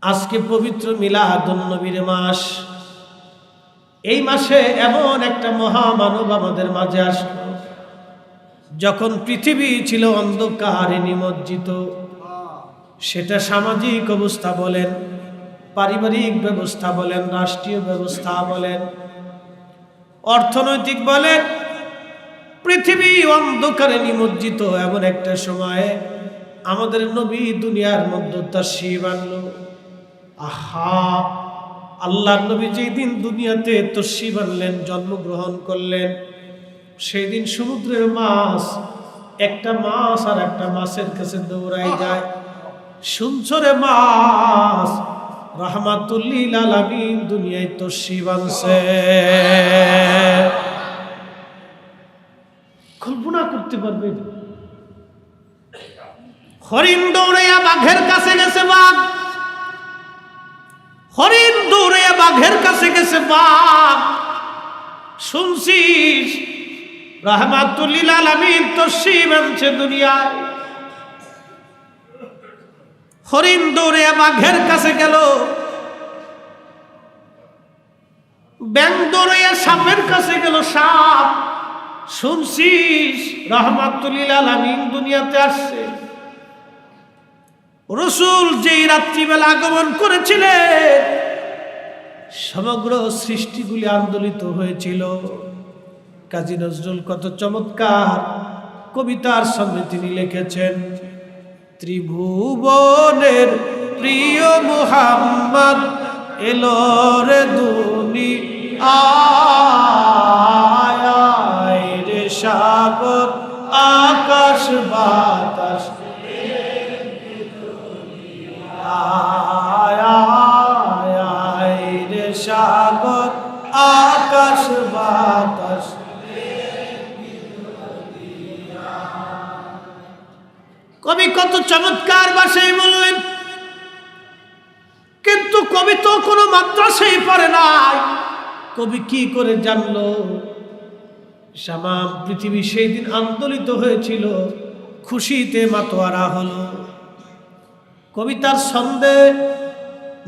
আজকে পবিত্র মিলাদুন নবীর মাস। এই মাসে এমন একটা মহামানব আমাদের মাঝে আসলো, যখন পৃথিবী ছিল অন্ধকারে নিমজ্জিত। সেটা সামাজিক অবস্থা বলেন, পারিবারিক ব্যবস্থা বলেন, রাষ্ট্রীয় ব্যবস্থা বলেন, অর্থনৈতিক বলেন, পৃথিবী অন্ধকারে নিমজ্জিত। এমন একটা সময়ে আমাদের নবী দুনিয়ার মধ্যে তাশরীফ আনলো। আহা, আল্লাহর নবী যেই দিন দুনিয়াতে তাশরীফ আনলেন, জন্মগ্রহণ করলেন, সেই দিন সমুদ্রের মাছ একটা মাছ আর একটা মাছের কাছে দৌড়াই যায়। শুনছো রে মাছ, রাহমাতুল লিল আলামিন দুনিয়ায় তাশরীফ আনছে। কল্পনা করতে পারবেন? হরিণ দৌড়াইয়া বাঘের কাছে গেছে, বাঘ হরিণ দৌড়াইয়া বাঘের কাছে গেছে, বাঘ শুনছিস রাহমাতুল লিল আলামিন তাশরীফ আনছে দুনিয়ায়। হরিণ দৌড়াইয়া বাঘের কাছে গেল, ব্যাঙ দৌড়াইয়া সাপের কাছে গেল, সাপ শুনছিস রাহমাতুল লিল আলামিন দুনিয়াতে আসছে। রাসূল যেই রাত্রিবেলা আগমন করেছিলেন, সমগ্র সৃষ্টিগুলি আন্দোলিত হয়েছিল। কাজী নজরুল কত চমৎকার কবিতার সঙ্গে তিনি লিখেছেন, ত্রিভুবনের প্রিয় মুহাম্মদ এলো রে দুনিয়ায়, রে সাগর আকাশ বাতাস রে সাগর আকাশ বাতাস। কবি কত চমৎকার ভাষায় বললেন, কিন্তু কবি তো কোনো মাদ্রাসায় পড়ে নাই। কবি কি করে জানলো সামাম পৃথিবী সেই দিন আন্দোলিত হয়েছিল, খুশিতে মাতোয়ারা হলো। কবিতার ছন্দে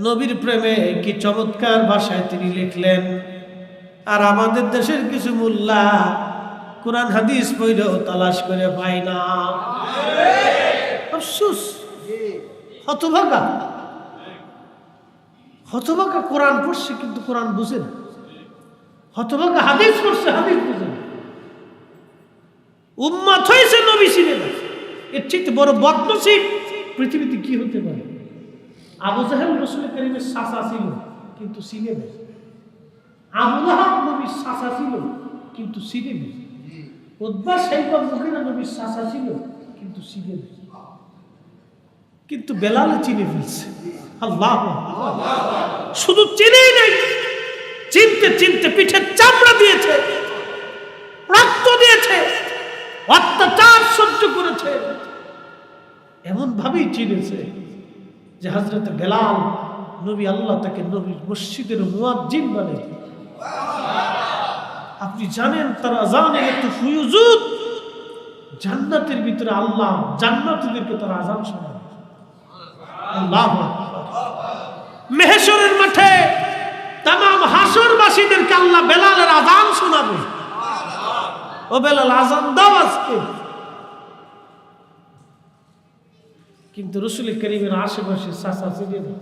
নবীর প্রেমে কি চমৎকার ভাষায় তিনি লিখলেন। আর আমাদের দেশের কিছু মোল্লা কোরআন হাদিস পড়েও তালাশ করে পায় না। আফসোস, হতভাগা হতভাগা। কোরআন পড়ছে কিন্তু কোরআন বুঝে না। হতভাগা হাদিস পড়ছে, হাদিস বুঝে না। উম্মত হয়েছে, নবী চিনে না। এর চেয়ে বড় বদনসিব পৃথিবীতে কি হতে পারে? আবু জাহেল রাসূল কারীমের চাচা ছিল কিন্তু চিনে না। আবু লাহাব নবীর চাচা ছিল কিন্তু চিনে না। উতবা সাইবা মুগীরা নবীর চাচা ছিল কিন্তু চিনে না। কিন্তু বেলাল চিনে ফেলছে। আল্লাহু আকবার। শুধু চিনেই নাই, চিনতে চিনতে পিঠের চামড়া দিয়েছে, রক্ত দিয়েছে, অত্যাচার সহ্য করেছে। এমন ভাবেই চিনেছে যে হযরত বেলাল নবী, আল্লাহ তাকে নবীর মসজিদের মুয়াজ্জিন বানায়। আপনি জানেন তার আযানের এত ফুয়ুজুদ, জান্নাতের ভিতরে আল্লাহ জান্নাতীদেরকে তার আযান শোনায়। আল্লাহু আকবার। মেহশরের মাঠে तमाम হাসরবাসীদেরকে আল্লাহ বেলালের আযান শোনাবে। ও বেলাল, আযান দাও আজকে। কিন্তু রাসূল কারীমের আশেপাশে চাচা চিনে না,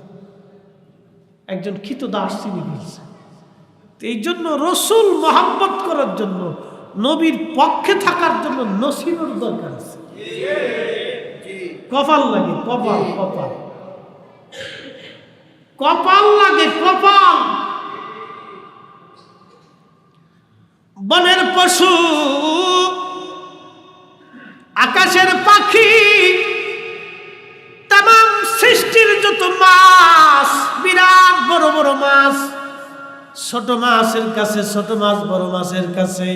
একজন খিতদাস চিনে ফেলছে। এই জন্য রাসূল মহব্বত করার জন্য, নবীর পক্ষে থাকার জন্য নসিবের দরকার আছে। কপাল লাগে, কপাল কপাল কপাল লাগে, কপাল। বনের পশু, আকাশের পাখি, तमाम সৃষ্টির যত মাছ, বিরাট বড় বড় মাছ, ছোট মাছের কাছে ছোট মাছ, বড় মাছের কাছে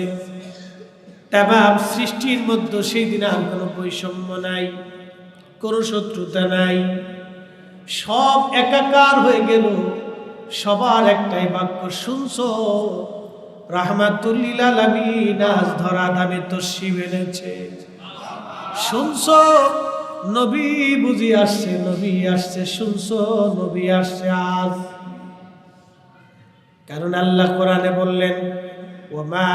तमाम সৃষ্টির মধ্যে সেই দিন আর কোনো বৈষম্য নাই, কোনো শত্রুতা নাই। সব একাকার হয়ে গেল। সবার একটাই বাক্য, শুনছো রাহমাতুল লিল আলামিন আজ ধরা ধামে তাশরীফ এনেছে। শুনছো নবী বুঝি আসছে, নবী আসছে, শুনছো নবী আসছে আজ। কারণ আল্লাহ কোরআনে বললেন ওমা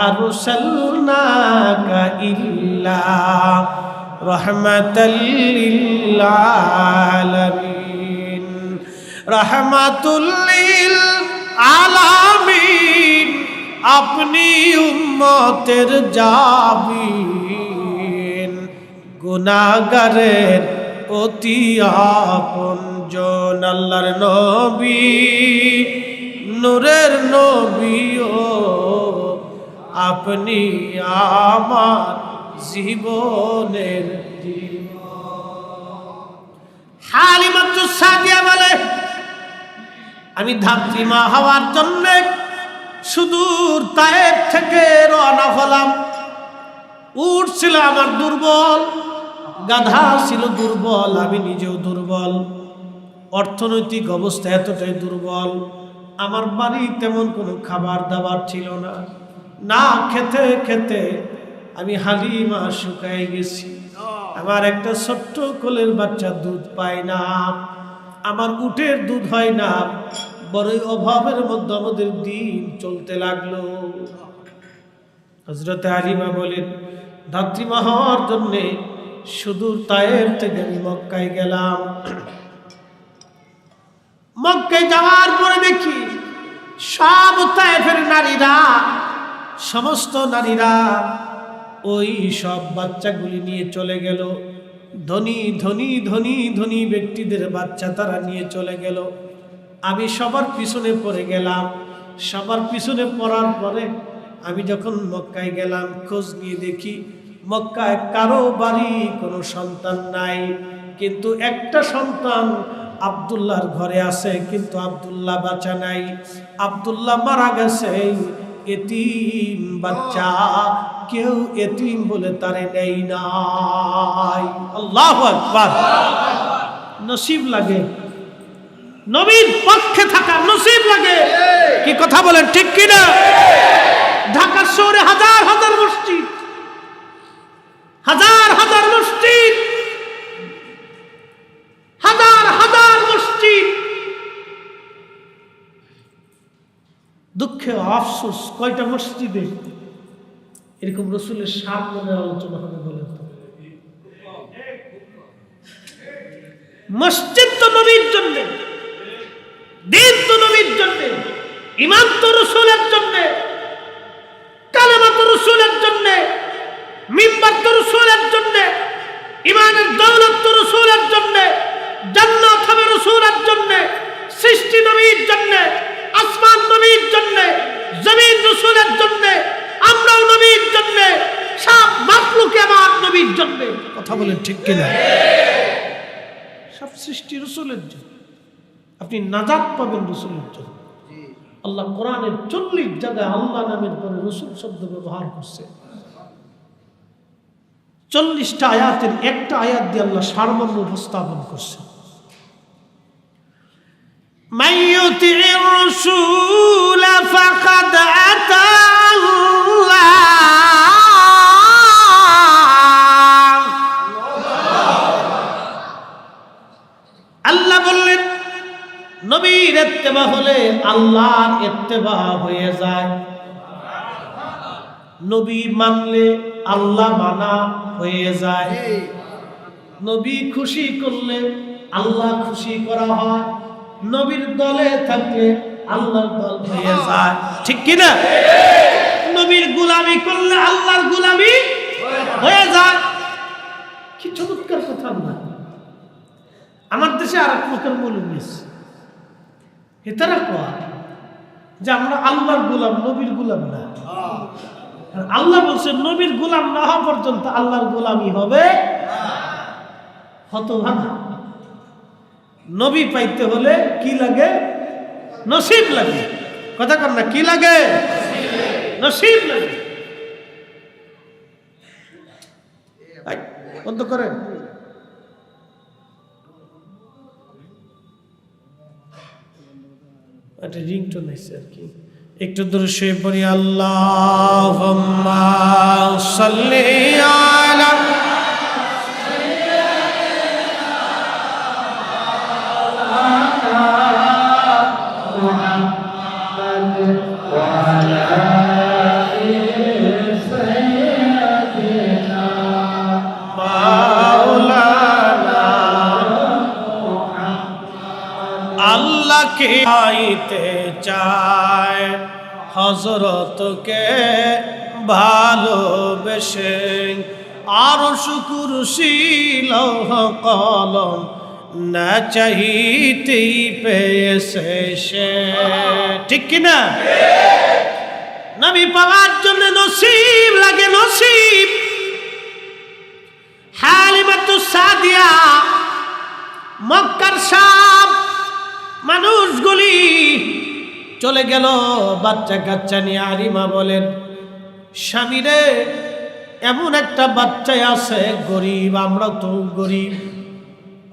আরসালনাকা ইল্লা রাহমাতাল লিল আলামিন, রাহমাতুল লিল আলামিন, আপনি উম্মতের জাবিন, গুনাহগারের অতি আপনজন। আল্লাহর নবী, নূরের নবী ও আপনি আমার জীবনের হালিমাতুস সাদিয়া বলে আমি ধাত্রীমা হওয়ার জন্য সুদূর তায়েফ থেকে রওনা হলাম। উট ছিল আমার দুর্বল, গাধা ছিল দুর্বল, আমি নিজেও দুর্বল, অর্থনৈতিক অবস্থা এতটাই দুর্বল, আমার বাড়ি তেমন কোনো খাবার দাবার ছিল না, না খেতে খেতে আমি হালিমা শুকাই গেছি। আমার একটা ছোট্ট কোলের বাচ্চা দুধ পায় না, আমার উটের দুধ হয় না, বড়ই অভাবের মধ্যে আমাদের দিন চলতে লাগলো। হযরত হালিমা বলেন ধাত্রীমা হওয়ার জন্যে সুদূর তায়েফ থেকে আমি মক্কায় গেলাম। মক্কায় যাওয়ার পরে দেখি সব তায়েফের নারীরা, সমস্ত নারীরা ওই সব বাচ্চাগুলি নিয়ে চলে গেল। ধনী ধনী ধনী ধনী ব্যক্তিদের বাচ্চা তারা নিয়ে চলে গেল। আমি সবার পিছনে পড়ে গেলাম। সবার পিছনে পড়ার পরে আমি যখন মক্কায় গেলাম, খোঁজ নিয়ে দেখি মক্কায় কারো বাড়ি কোনো সন্তান নাই, কিন্তু একটা সন্তান আব্দুল্লাহর ঘরে আছে, কিন্তু আব্দুল্লাহ বাচ্চা নাই, আব্দুল্লাহ মারা গেছে। এতিম বাচ্চা, কেউ এতিম বলে তারে নেই নাই। আল্লাহু আকবার। নসিব লাগে, নবীর পক্ষে থাকা নসিব লাগে। কি কথা বলেন ঠিক কিনা? ঢাকা শহরে হাজার হাজার মসজিদ, হাজার হাজার মসজিদ, হাজার হাজার মসজিদ। দুঃখে আফসোস কয়টা মসজিদে এরকম রসুলের সামনে আলোচনা হবে বলেন তো? মসজিদ তো নবীর জন্য, দিন তো নবীর জন্য, ইমান তো রসুলের জন্য, কালেমা তো রসুলের জন্য, মিম্বার তো রসুলের জন্য, ইমানের দৌলত তো রসুলের জন্য, জান্নাত হবে রসুলের জন্য, সৃষ্টি নবীর জন্য, আসমান নবীর জন্য, জমিন রসুলের জন্য, আমরাও নবীর জন্য, সব মাখলুক আমার নবীর জন্য। কথা বলেন ঠিক কিনা? সব সৃষ্টি রসুলের জন্য, আপনি নাজাত পাবেন রসুলের জন্য। আল্লাহ কোরআনের 40 জায়গায় আল্লাহ নামের পরে রসুল শব্দ ব্যবহার করছে। 40টা আয়াতের একটা আয়াত দিয়ে আল্লাহ সারমর্ম উপস্থাপন করছে। মাইয়ুতির রাসূল ফাকাদ আতা আল্লাহ। আল্লাহ বললেন নবীর ইত্তেবা হলে আল্লাহর ইত্তেবা হয়ে যায়। নবী মানলে আল্লাহ মানা হয়ে যায়। নবী খুশি করলে আল্লাহ খুশি করা হয়। নবীর দলে থাকলে আল্লাহর দল হয়ে যায়। ঠিক কি না? নবীর গোলামি করলে আল্লাহর গোলামি হয়ে যায়। কি চমৎকার কথা না? আমার দেশে আর এক প্রকার মৌলবী এটারা কয় যে আমরা আল্লাহর গোলাম, নবীর গোলাম না। আল্লাহ বলছে নবীর গোলাম না হওয়া পর্যন্ত আল্লাহর গোলামি হবে হতভাগা। নবী পাইতে হলে কি লাগে? নসিব লাগে। কথা কর না, কি লাগে? নসিব লাগে। বন্ধ করেন। একটা রিংটোন আছে আর কি, একটু দূরে শুয়ে পড়ি। আল্লাহুম্মা সাল্লি আলা আল্লাহকে পাইতে চায় হযরতকে ভালোবেসে আরশ কুরসি লৌহ কলম না চাইতেই পেয়েছে সে। ঠিক কিনা? নবী পাওয়ার জন্য নসিব লাগে, নসিব। হালিমাতুস সাদিয়া মক্কার সব মানুষগুলি চলে গেল বাচ্চা কাচ্চা নিয়ে। হালিমা বলেন, স্বামীরে এমন একটা বাচ্চাই আছে গরিব, আমরা তো গরিব,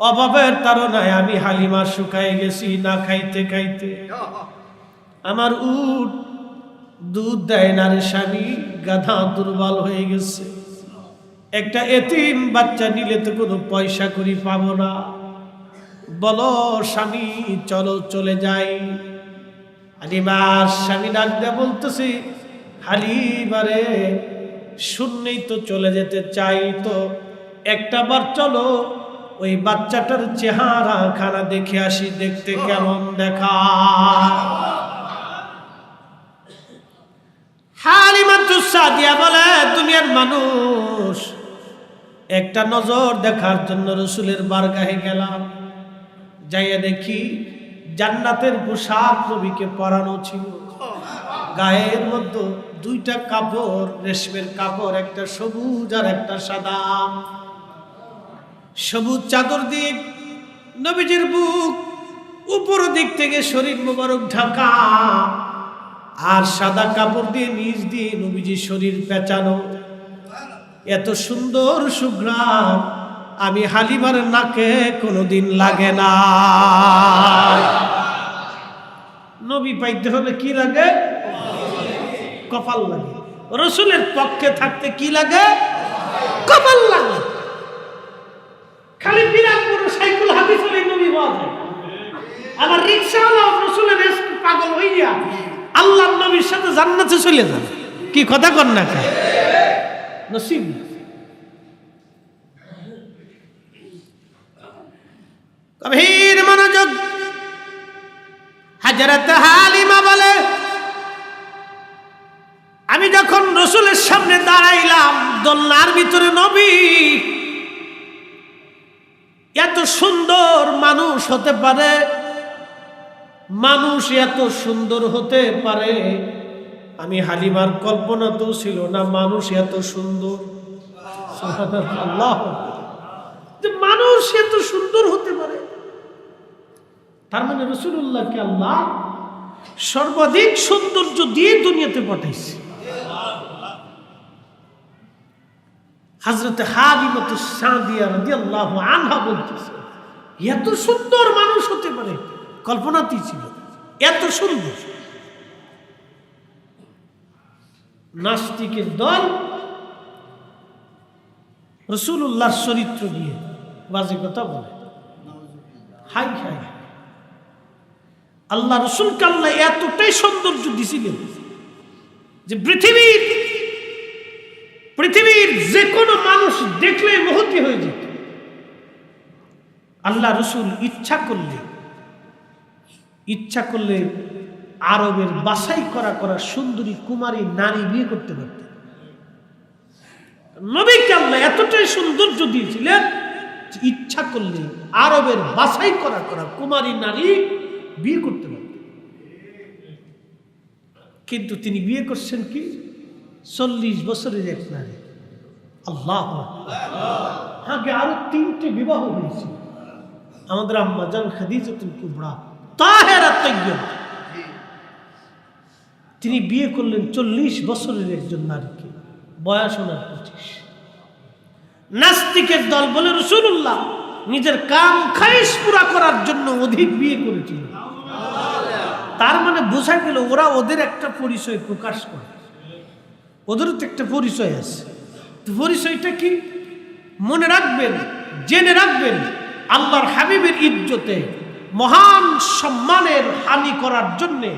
অভাবের তাড়নায় আমি হালিমা শুকায় গেছি না খাইতে খাইতে। আমার উট দুধ দেয় না রে স্বামী, গাধা দুর্বল হয়ে গেছে। একটা এতিম বাচ্চা নিলে তো কোনো পয়সা করি পাবো না, বলো স্বামী চলো চলে যাই। হালিমার স্বামী ডাক দিয়ে বলতেছি, হালিমারে শুনলেই তো চলে যেতে চাই, তো একটা বার চলো ওই বাচ্চাটার চেহারা খানা দেখে আসি, দেখতে কেমন দেখা। হালিমাতুস সাদিয়া বলে, দুনিয়ার মানুষ একটা নজর দেখার জন্য রাসূলের বারগাহে গেলাম, যাইয়া দেখি জান্নাতের পোশাক নবীকে পরানো ছিল। গায়ের মধ্যে দুইটা কাপড়, রেশমের কাপড়, একটা সবুজ আর একটা সাদা। সবুজ চাদর দিয়ে নবীজির বুক উপর দিক থেকে শরীর মোবারক ঢাকা, আর সাদা কাপড় দিয়ে নিচ দিয়ে নবীজির শরীর পেঁচানো। এত সুন্দর সুঘ্রাণ আমি হালিমার নাকে কোনোদিন লাগে না। নবী পাইতে হলে কি লাগে? কপাল লাগে। রাসূলের পক্ষে থাকতে কি লাগে? কপাল লাগে। খালি বিরামপুর সাইকেল হাতে চলে নবী হওয়া যায়, আবার রিকশাওয়ালা রাসূলের পাগল হইয়া আল্লাহর নবীর সাথে জান্নাতে চলে যান। কি কথা কন না? নসিব। গভীর মনোযোগ। হযরত হালিমা বলে, আমি যখন রাসূলের সামনে দাঁড়াইলাম, দোলনার ভিতরে নবী। এত সুন্দর মানুষ হতে পারে, মানুষ এত সুন্দর হতে পারে, আমি হালিমার কল্পনা তো ছিল না মানুষ এত সুন্দর। সুবহানাল্লাহ, যে মানুষ এত সুন্দর হতে পারে। তার মানে রাসূলুল্লাহকে আল্লাহ সর্বাধিক সৌন্দর্য দিয়ে দুনিয়াতে পাঠাইছে। হযরত হালিমাতুস সাদিয়া রাদিয়াল্লাহু আনহা বলতেছে, এত সুন্দর মানুষ হতে পারে কল্পনাতেই ছিল, এত সুন্দর। নাস্তিকের দল রাসূলুল্লাহর চরিত্র নিয়ে বাজে কথা বলে। হাই হাই, আল্লাহ রাসূলকে আল্লাহ এতটাই সৌন্দর্য দিয়েছিলেন যে পৃথিবীর যে কোনো মানুষ দেখলে মোহিত হয়ে যেত। আল্লাহ রাসূল ইচ্ছা করলে আরবের বাছাই করা সুন্দরী কুমারী নারী বিয়ে করতে পারতেন। নবীকে আল্লাহ এতটাই সৌন্দর্য দিয়েছিলেন যে ইচ্ছা করলে আরবের বাছাই করা কুমারী নারী বিয়ে করতে পারতেন। কিন্তু তিনি বিয়ে করছেন কি 40 বছরের এক নারী। আল্লাহ, আগে আরো 3টে বিবাহ হয়েছে। আমাদের আম্মা জান খাদিজাতুল কুবরা তাহেরা তাইয়্যিবা, তিনি বিয়ে করলেন 40 বছরের একজন নারীকে, বয়স ওনার 25। নাস্তিকের দল বলে রাসূলুল্লাহ নিজের কাম খায়েশ পুরা করার জন্য অধিক বিয়ে করেছিলেন। তার মানে বোঝা গেল ওরা ওদের একটা পরিচয় প্রকাশ করে, ওদেরও তো একটা পরিচয় আছে। তো পরিচয়টা কি? মনে রাখবেন, জেনে রাখবেন, আল্লাহর হাবিবের ইজ্জতে মহান সম্মানের হানি করার জন্যে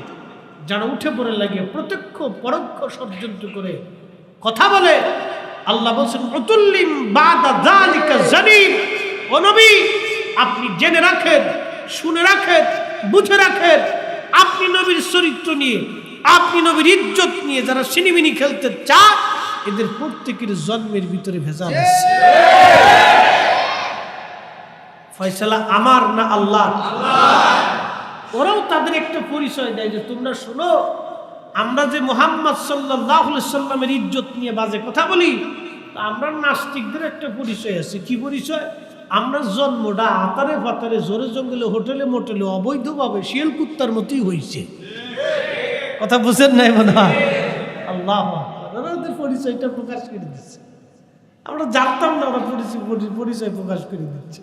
যারা উঠে পড়ে লাগে, প্রত্যক্ষ পরোক্ষ ষড়যন্ত্র করে কথা বলে, আল্লাহ বলছেন উতুল্লিম বাদা যালিকা জানিম। ও নবী, আপনি জেনে রাখেন শুনে রাখেন, বুঝে রাখেন, আপনি নবীর চরিত্র নিয়ে, আপনি নবীর ইজ্জত নিয়ে যারা সিনিমিনি খেলতে চায়, এদের প্রত্যেকের জন্মের ভিতরে ভেজাল আছে। ফয়সালা আমার না আল্লাহর? ওরাও তাদের একটা পরিচয় দেয় যে তোমরা শোনো, আমরা যে মুহাম্মদ সাল্লাল্লাহু আলাইহি সাল্লামের ইজ্জত নিয়ে বাজে কথা বলি, আমরা নাস্তিকদের একটা পরিচয় আছে। কি পরিচয়? আমরা জন্মটা আতারে ফাতারে জোরে জঙ্গলে হোটেলে মোটেলে অবৈধভাবে শিয়াল কুত্তার মতোই হয়েছে। কথা বুঝেন নাই মনে হয়? আল্লাহ ওদের পরিচয়টা প্রকাশ করে দিচ্ছে। আমরা জানতাম না ওরা পরিচয় প্রকাশ করে দিচ্ছে।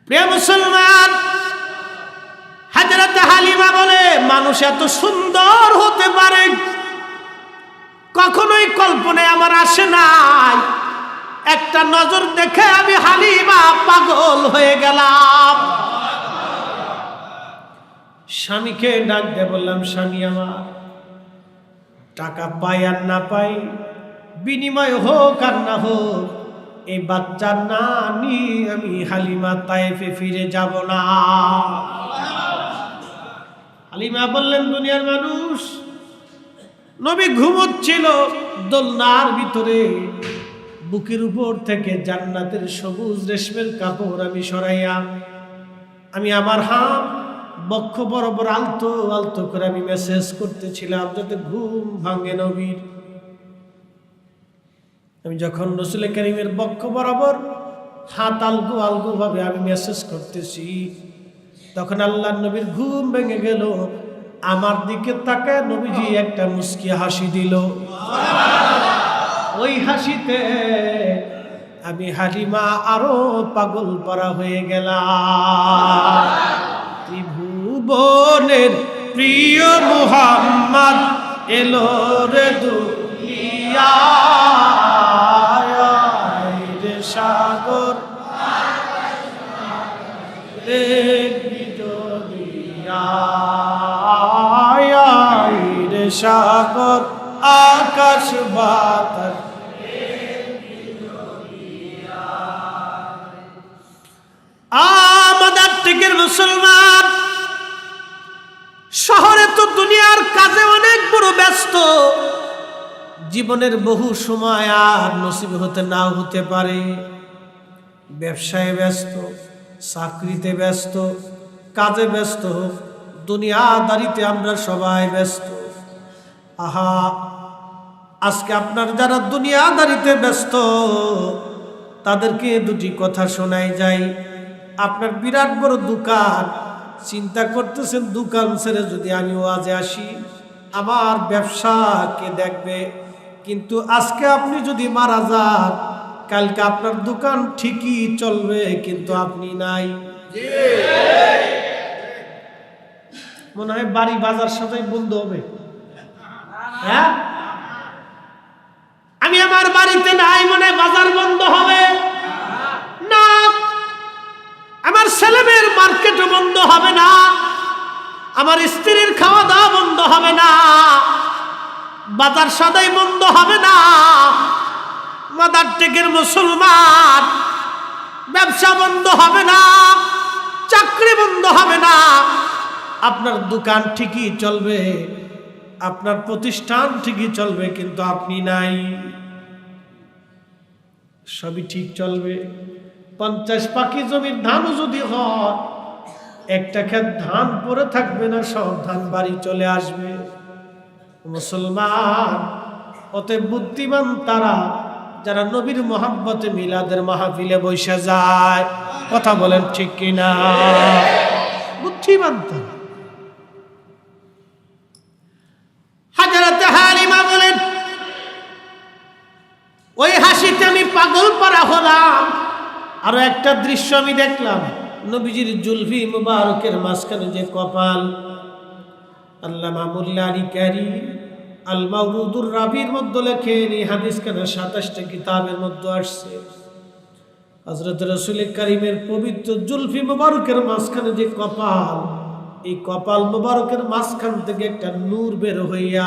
প্রিয় মুসলমান, হযরত হালিমা বলে মানুষ এত সুন্দর হতে পারে কখনোই কল্পনায় আমার আসে নাই। একটা নজর দেখে আমি হালিমা পাগল হয়ে গেলাম। স্বামীকে ডাক দিয়ে বললাম, স্বামী আমার, টাকা পাই আর না পাই, বিনিময় হোক আর না হোক, এই বাচ্চা না নিয়ে আমি হালিমা তায়েফে ফিরে যাব না। হালিমা বললেন, দুনিয়ার মানুষ, নবী ঘুমোচ্ছিল দোলনার ভিতরে, বুকের উপর থেকে জান্নাতের সবুজ রেশমের কাপড় আমি সরাইয়া, আমি আমার হাত বক্ষ বরাবর আলতো আলতো করে আমি মেসেজ করতেছিলাম যাতে ঘুম ভাঙে নবীর। আমি যখন রাসূল কারীমের বক্ষ বরাবর হাত আলগো আলগো ভাবে আমি মেসেজ করতেছি, তখন আল্লাহর নবীর ঘুম ভেঙে গেল। আমার দিকে তাকায় নবীজি একটা মুস্কি হাসি দিল। ওই হাসিতে আমি হালিমা আরো পাগল পারা হয়ে গেলাম। ত্রিভুবনের প্রিয় মুহাম্মদ এলো রে দুনিয়ায়, রে সাগর রে দুনিয়ায়, রে সাগর আকাশ বাতাস। আমাদের টিকের মুসলমান, শহরে তো দুনিয়ার কাজে অনেক বড় ব্যস্ত, জীবনের বহু সময় আর নসিব হতে নাও হতে পারে। ব্যবসায় ব্যস্ত, চাকরিতে ব্যস্ত, কাজে ব্যস্ত, দুনিয়াদারিতে আমরা সবাই ব্যস্ত। আহা, আজকে আপনার যারা দুনিয়াদারিতে ব্যস্ত তাদেরকে দুটি কথা শোনাই যায়। আপনার বিরাট বড় দোকান, চিন্তা করতেছেন দোকান ছেড়ে যদি আমি ওয়াজে আসি আমার ব্যবসা কে দেখবে। কিন্তু আজকে আপনি যদি মারা যান, কালকে আপনার দোকান ঠিকই চলবে কিন্তু আপনি নাই। মনে হয় বাড়ি বাজার সবাই বন্ধ হবে। হ্যাঁ, আমি আমার বাড়িতে নাই, মনে বাজার বন্ধ হবে না, আমার ছেলেমেয়ের মার্কেটও বন্ধ হবে না, আমার স্ত্রীর খাওয়া দাওয়া বন্ধ হবে না, বাজার সদাই বন্ধ হবে না। মাদার টেকের মুসলমান, ব্যবসা বন্ধ হবে না, চাকরি বন্ধ হবে না, আপনার দোকান ঠিকই চলবে, আপনার প্রতিষ্ঠান ঠিকই চলবে কিন্তু আপনি নাই। সবই ঠিক চলবে। 50 পাখি জমির ধানও যদি হয়, একটা ক্ষেত ধান পরে থাকবে না, সব ধান বাড়ি চলে আসবে। মুসলমান, অতএব বুদ্ধিমান তারা যারা নবীর মোহাব্বতে মিলাদের মাহফিলে বসে যায়। কথা বলেন ঠিক কিনা? বুদ্ধিমান তারা। হযরত হালিমা বলেন, ওই হাসিতে আমি পাগল পারা হলাম। আরো একটা দৃশ্য আমি দেখলাম, নবীজির জুলফি মুবারকের মাঝখানে যে কপাল। আল্লামা মোল্লা আলী কারি আল মাওরুদুর রাবির মধ্যে লেখেন, এই হাদিস কেন 27টা কিতাবের মধ্যে আসছে। হযরত রাসূল কারীমের পবিত্র জুলফি মুবারকের মাঝখানে যে কপাল, এই কপাল মুবারকের মাঝখান থেকে একটা নূর বের হইয়া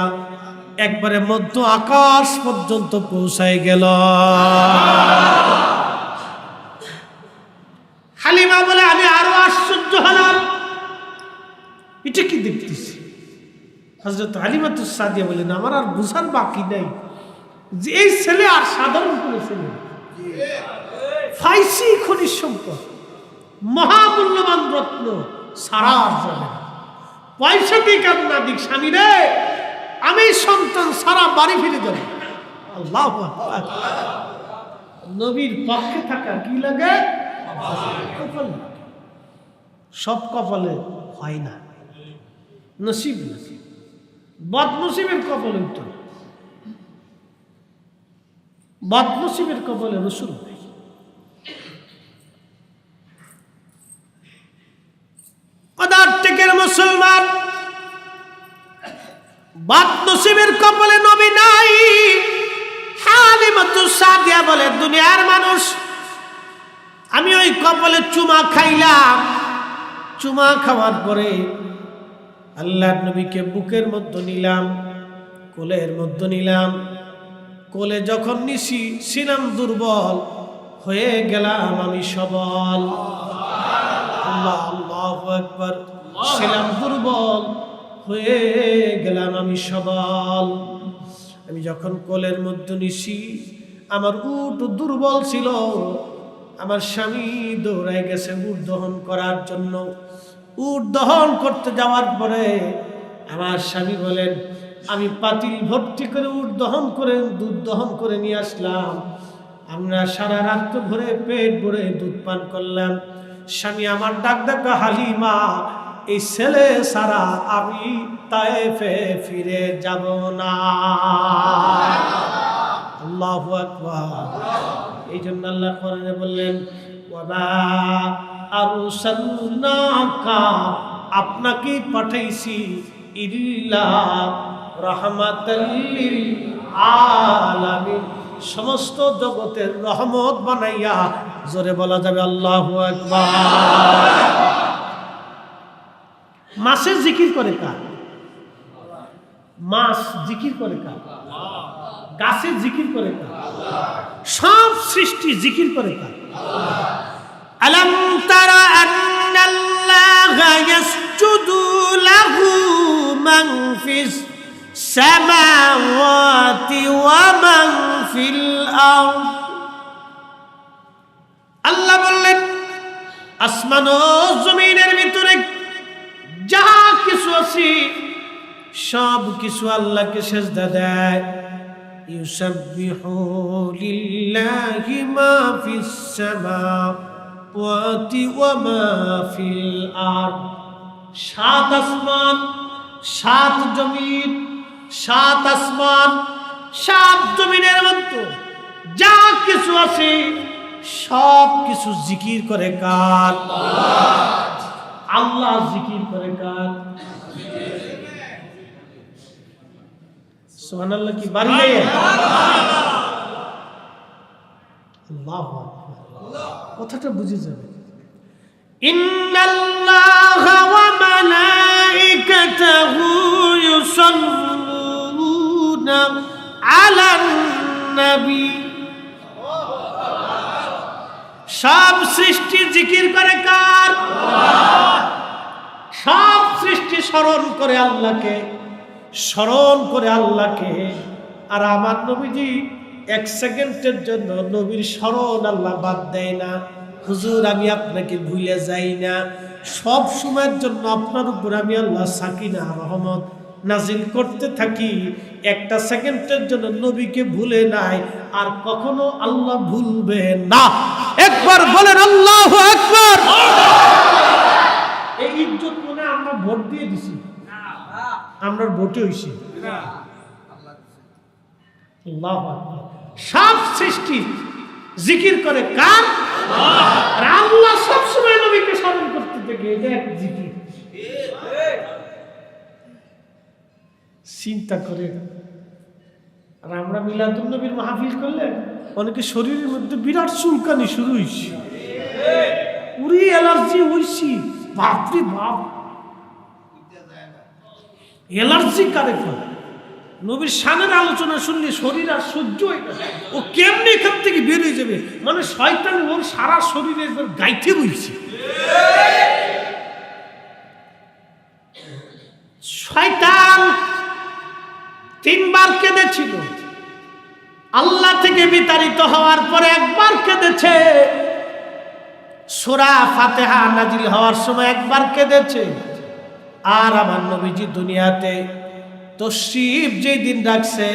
একবারে মধ্য আকাশ পর্যন্ত পৌঁছায় গেল। হালিমা বলে আমি আরো আশ্চর্য হলাম, এটা কি দেখতেছি। হযরত হালিমাতুস সাদিয়া বলেন আমার আর বুঝার বাকি নাই যে এই ছেলে আর সাধারণ কোনো ছেলে না। ফাইসি খনিজ সম্পদ, মহামূল্যবান রত্ন, সারা যাবে না। পয়সা দিক আর না দিক, স্বামী রে আমি সন্তান সারা বাড়ি ফিরে যাব। আল্লাহু আকবার। নবীর পক্ষে থাকা কি লাগে? কপাল। সব কপালে হয় না, নসিব না, বদনসিবের কপালে উত্তর, বদনসিবের কপালে রসুল। পদার্থিকের মুসলমান, বদনসিবের কপালে নবী নাই। হালিমাতুস সাদিয়া বলে দুনিয়ার মানুষ, আমি ওই কপালে চুমা খাইলাম, চুমা খাওয়ার পরে আল্লাহর নবীকে বুকের মধ্যে নিলাম, কোলের মধ্যে নিলাম। কোলে যখন নিছি ছিলাম দুর্বল, হয়ে গেলাম আমি সবল। আল্লাহ, আল্লাহু আকবার। ছিলাম দুর্বল, হয়ে গেলাম আমি সবল। আমি যখন কোলের মধ্যে নিছি, আমার উট দুর্বল ছিল, আমার স্বামী দৌড়াই গেছে উট দহন করার জন্য। উট দহন করতে যাওয়ার পরে আমার স্বামী বলেন আমি পাতিল ভর্তি করে উট দহন করে দুধ দহন করে নিয়ে আসলাম। আমরা সারা রাত ভরে পেট ভরে দুধ পান করলাম। স্বামী আমার ডাক ডাকা হালিমা, এই ছেলে সারা আমি তায়েফে ফিরে যাব না। আল্লাহু আকবার। এই জন্য আল্লাহ কোরআনে বললেন ওয়ামা আরসালনাকা, আপনাকে পাঠাইছি ইল্লা রাহমাতাল লিল আলামিন, সমস্ত জগতের রহমত বানাইয়া। জোরে বলা যাবে আল্লাহু আকবার। মাছের জিকির করে কার? মাছ জিকির করে কার? গাছের জিকির করে কার? সব সৃষ্টি জিকির করে কার? আলাম তারা আন্নাল্লাহা ইয়াসজুদু লাহু মান ফিস সামাওয়াতি ওয়া মান ফিল আরদ। আল্লাহ বললেন আসমান ও জমিনের ভিতরে যা কিছু আছে সব কিছু আল্লাহকে সিজদা দেয়। ইউসাব্বিহু লিল্লাহি মা ফিস সামাওয়াতি ওয়া মা ফিল আরদ। সাত আসমান, সাত জমিন, সাত আসমান, সাত জমিনের মধ্যে যা কিছু আছে সব কিছু জিকির করে কার? আল্লাহ জিকির করে কার? সুবহানাল্লাহ কি বাড়িয়ে আল্লাহু আকবার। কথাটা বুঝে যাবে। ইন্নাল্লাহা ওয়া মালাইকাতাহু ইউসাল্লুনা আলান নবী। সব সৃষ্টি জিকির করে কার? সব সৃষ্টি স্মরণ করে আল্লাহকে, স্মরণ করে আল্লাহকে। আর আমার নবীজি এক সেকেন্ডের জন্য নবীর স্মরণ আল্লাহ বাদ দেয় না। হুজুর আমি আপনাকে ভুলে যাই না, সব সময়ের জন্য আপনার উপর আমি আল্লাহ সাকিনা রহমত নাজিল করতে থাকি। একটা সেকেন্ডের জন্য নবীকে ভুলে নাই, আর কখনো আল্লাহ ভুলবে না। একবার বলেন আল্লাহু আকবার। এই ইজ্জত মনে আমরা ভোট দিয়ে দিছি, আমরা ভোটে হইছি। আল্লাহু আকবার। সব সৃষ্টি জিকির করে কার? আর আল্লাহ সব সময় নবীকে স্মরণ করতে থাকে, এটা এক জিকির। চিন্তা করে। আর আমরা মিলাদুন নবীর মাহফিল করলে অনেকে শরীরের মধ্যে বিরাট চুলকানি শুরু হয়েছে, উড়ি অ্যালার্জি হয়েছি। বাপরে বাপ, অ্যালার্জি কারে করে? নবীর শানের আলোচনা শুনলে শরীর আর সহ্য হয় না। ও কেমনি এখান থেকে বের হয়ে যাবে, মানে শয়তান ওর সারা শরীরে গাইতে বইছে। শয়তান তিনবার কেঁদেছিল, আল্লাহ থেকে বিতাড়িত হওয়ার পরে একবার কেঁদেছে, সূরা ফাতিহা নাজিল হওয়ার সময় একবার কেঁদেছে। আর আমার নবীজি দুনিয়াতে তশরিফ যেই দিন রাখছে,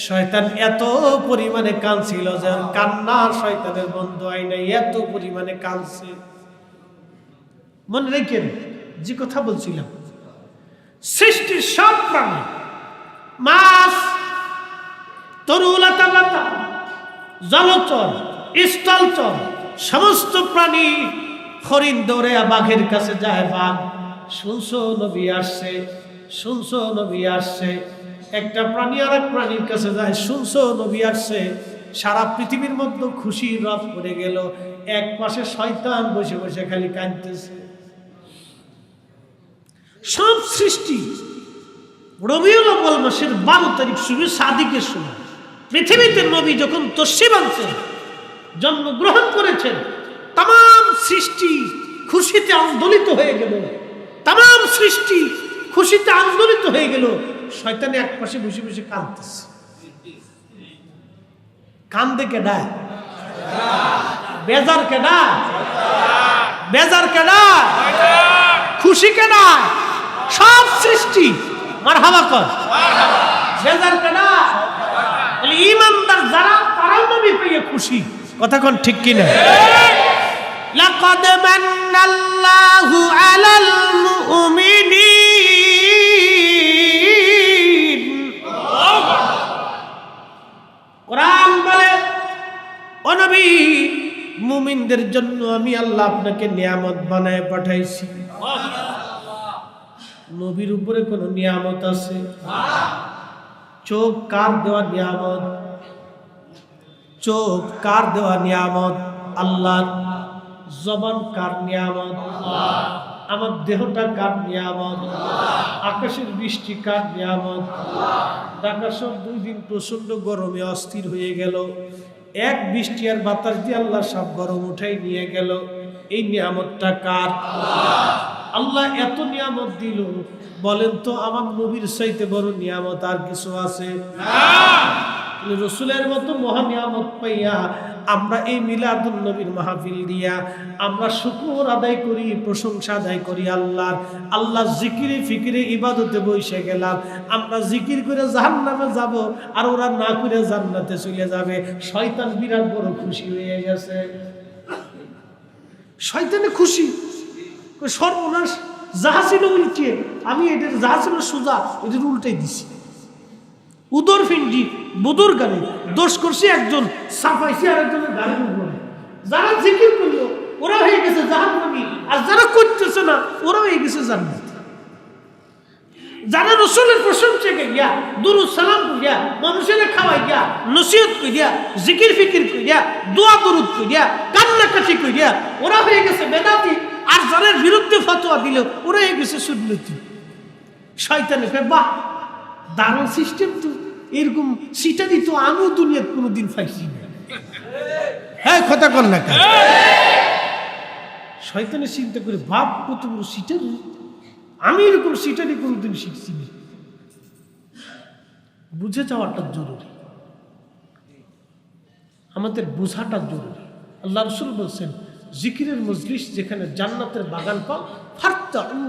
শয়তান এত পরিমাণে কাঁদছিল যে কান্না শয়তানের বন্ধ হয় নাই, এত পরিমাণে কাঁদছে। মনে রেখেন যে কথা বলছিলাম, সৃষ্টির সব প্রাণী, মাছ, তরুলতা পাতা, জলচর, স্থলচর, সমস্ত প্রাণী, হরিণ দৌড়ে বাঘের কাছে যায়, বাঘ শুনছো নবী আসছে, শুনছো নবী আসছে। একটা প্রাণী আর এক প্রাণীর কাছে যায়, শুনছো নবী আসছে। সারা পৃথিবীর মধ্যে খুশির রব পড়ে গেল। এক পাশে শয়তান বসে বসে খালি কাঁদতেছে। সব সৃষ্টি রবিউল আউয়াল মাসের 12 তারিখ শুরু, সাদিকের সময় পৃথিবীতে নবী যখন তশরিফ আনছেন, জন্মগ্রহণ করেছেন, তাম সৃষ্টি খুশিতে আন্দোলিত হয়ে গেল, তাম সৃষ্টি খুশিতে আন্দোলিত হয়ে গেল। শয়তানে এক পাশে বসে বসে কাঁদতেছে। কান্দে কেডা? বেজার কেডা? বেজার কেডা? খুশি কেডা? সব সৃষ্টি মারহাবা কর। বেজার কেডা? ঈমানদার যারা, তারাও নবী পেয়ে খুশি। কথা কোন ঠিক কিনা? লাকাদ মান্নাল্লাহু আলাল মুমিনিন, কোরআন বলে ও নবী, মুমিনদের জন্য আমি আল্লাহ আপনাকে নিয়ামত বানায় পাঠাইছি। নবীর উপরে কোন নিয়ামত আছে? চোখ কার দেওয়া নিয়ামত? চোখ কার দেওয়া নিয়ামত? আল্লাহর। জবান কার নিয়ামত? আমার দেহটা কার নিয়ামত? আকাশের বৃষ্টি কার নিয়ামত? ঢাকা শহর 2 দিন প্রচন্ড গরমে অস্থির হয়ে গেল। এক বৃষ্টি আর বাতাস দিয়ে আল্লাহ সব গরম উঠাই নিয়ে গেল। এই নিয়ামতটা কার? আল্লাহ এত নিয়ামত দিল, বলেন তো আমার নবীর চাইতে বড় নিয়ামত আর কিছু আছে? রসুলের মতো মহা নিয়ামত পাইয়া আমরা এই মিলাদুন নবীর মাহফিল দিয়া আমরা শুকর আদায় করি, প্রশংসা আদায় করি আল্লাহর। আল্লাহ জিকিরে ফিকিরে ইবাদতে বসে গেলাম। আমরা জিকির করে জাহান্নামে যাব, আর ওরা না করে জান্নাতে চলে যাবে। শয়তান বিরাট বড় খুশি হয়ে গেছে। শয়তানে খুশি, সর্বনাশ, যাহা ছিল উল্টে, আমি এটার যাহা ছিল সোজা, এটার উল্টাই দিছি। উদর ফিন্ডি বুদুর গানে দোষ করছে একজন, সাফাইছে আর একজনের গানের উপরে। যারা জিকির করলো ওরা হয়ে গেছে জাহান্নামী, আর যারা করতেছে না ওরা হয়ে গেছে জান্নাত। যারা রসুলের প্রশংসা করিয়া, দুরুদ সালাম করিয়া, মানুষের খাওয়াই গিয়া, নসিহত করিয়া, জিকির ফিকির করিয়া, দোয়া দরুদ করিয়া, কান্নাকাটি করিয়া, ওরা হয়ে গেছে বেদাতি। আর যারা বিরুদ্ধে ফতোয়া দিল ওরা হয়ে গেছে সুন্নতি। শয়তানে কয় বাহ, দারুণ সিস্টেম তো, এরকম সিটারি তো আমিও দুনিয়াতে কোনোদিন পাইছি না। হ্যাঁ, কথা কর না কেন? শয়তানের চিন্তা করে বাপ কত বড় সিটারি, আমি এরকম সিটারি কোনোদিন শিখছি না। বুঝে যাওয়াটা জরুরি, আমাদের বোঝাটা জরুরি। আল্লাহ রাসূল বলছেন, জিকিরের মজলিস যেখানে জান্নাতের বাগান পাও, ফারতাউ,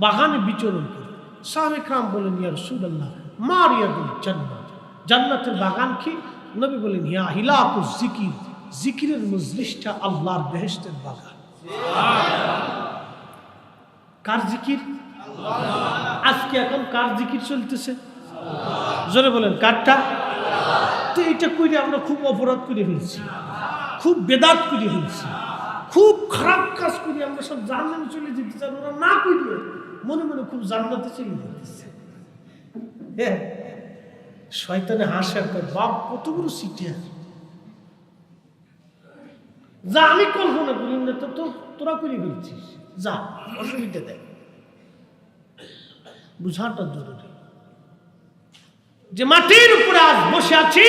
বাগানে বিচরণ করো। সাহাবে کرام বলেন, ইয়া রাসূলুল্লাহ মা রিয়াদুল জান্নাত, জান্নাতের বাগান কি? নবী বলেন, ইয়া হিলাকুজ জিকির, জিকিরের মজলিসটা আল্লাহর বেহেশতের বাগান। কার জিকির? আজকে এখন কার জিকির চলতেছে? জোরে বলেন, কারটা? তো এটা কইরে আমরা খুব অপরাধ করে ফেলছি, খুব বেদাত করে ফেলছি, খুব খারাপ কাজ করি। আমরা সব জান্নাতে চলে যেতে চাই, ওরা না করিলে মনে মনে খুব জান্নাতে চলে যেতেছে। হ্যাঁ, শয়তানে হাসে আর কয় বাপ কত বড় সিটিয়ার, যা আমি কল্পনা করি না তো তোরা করে ফেলছিস, যা, অসুবিধা দেয়। বুঝাটা জরুরি যে মাটির উপরে আজ বসে আছি,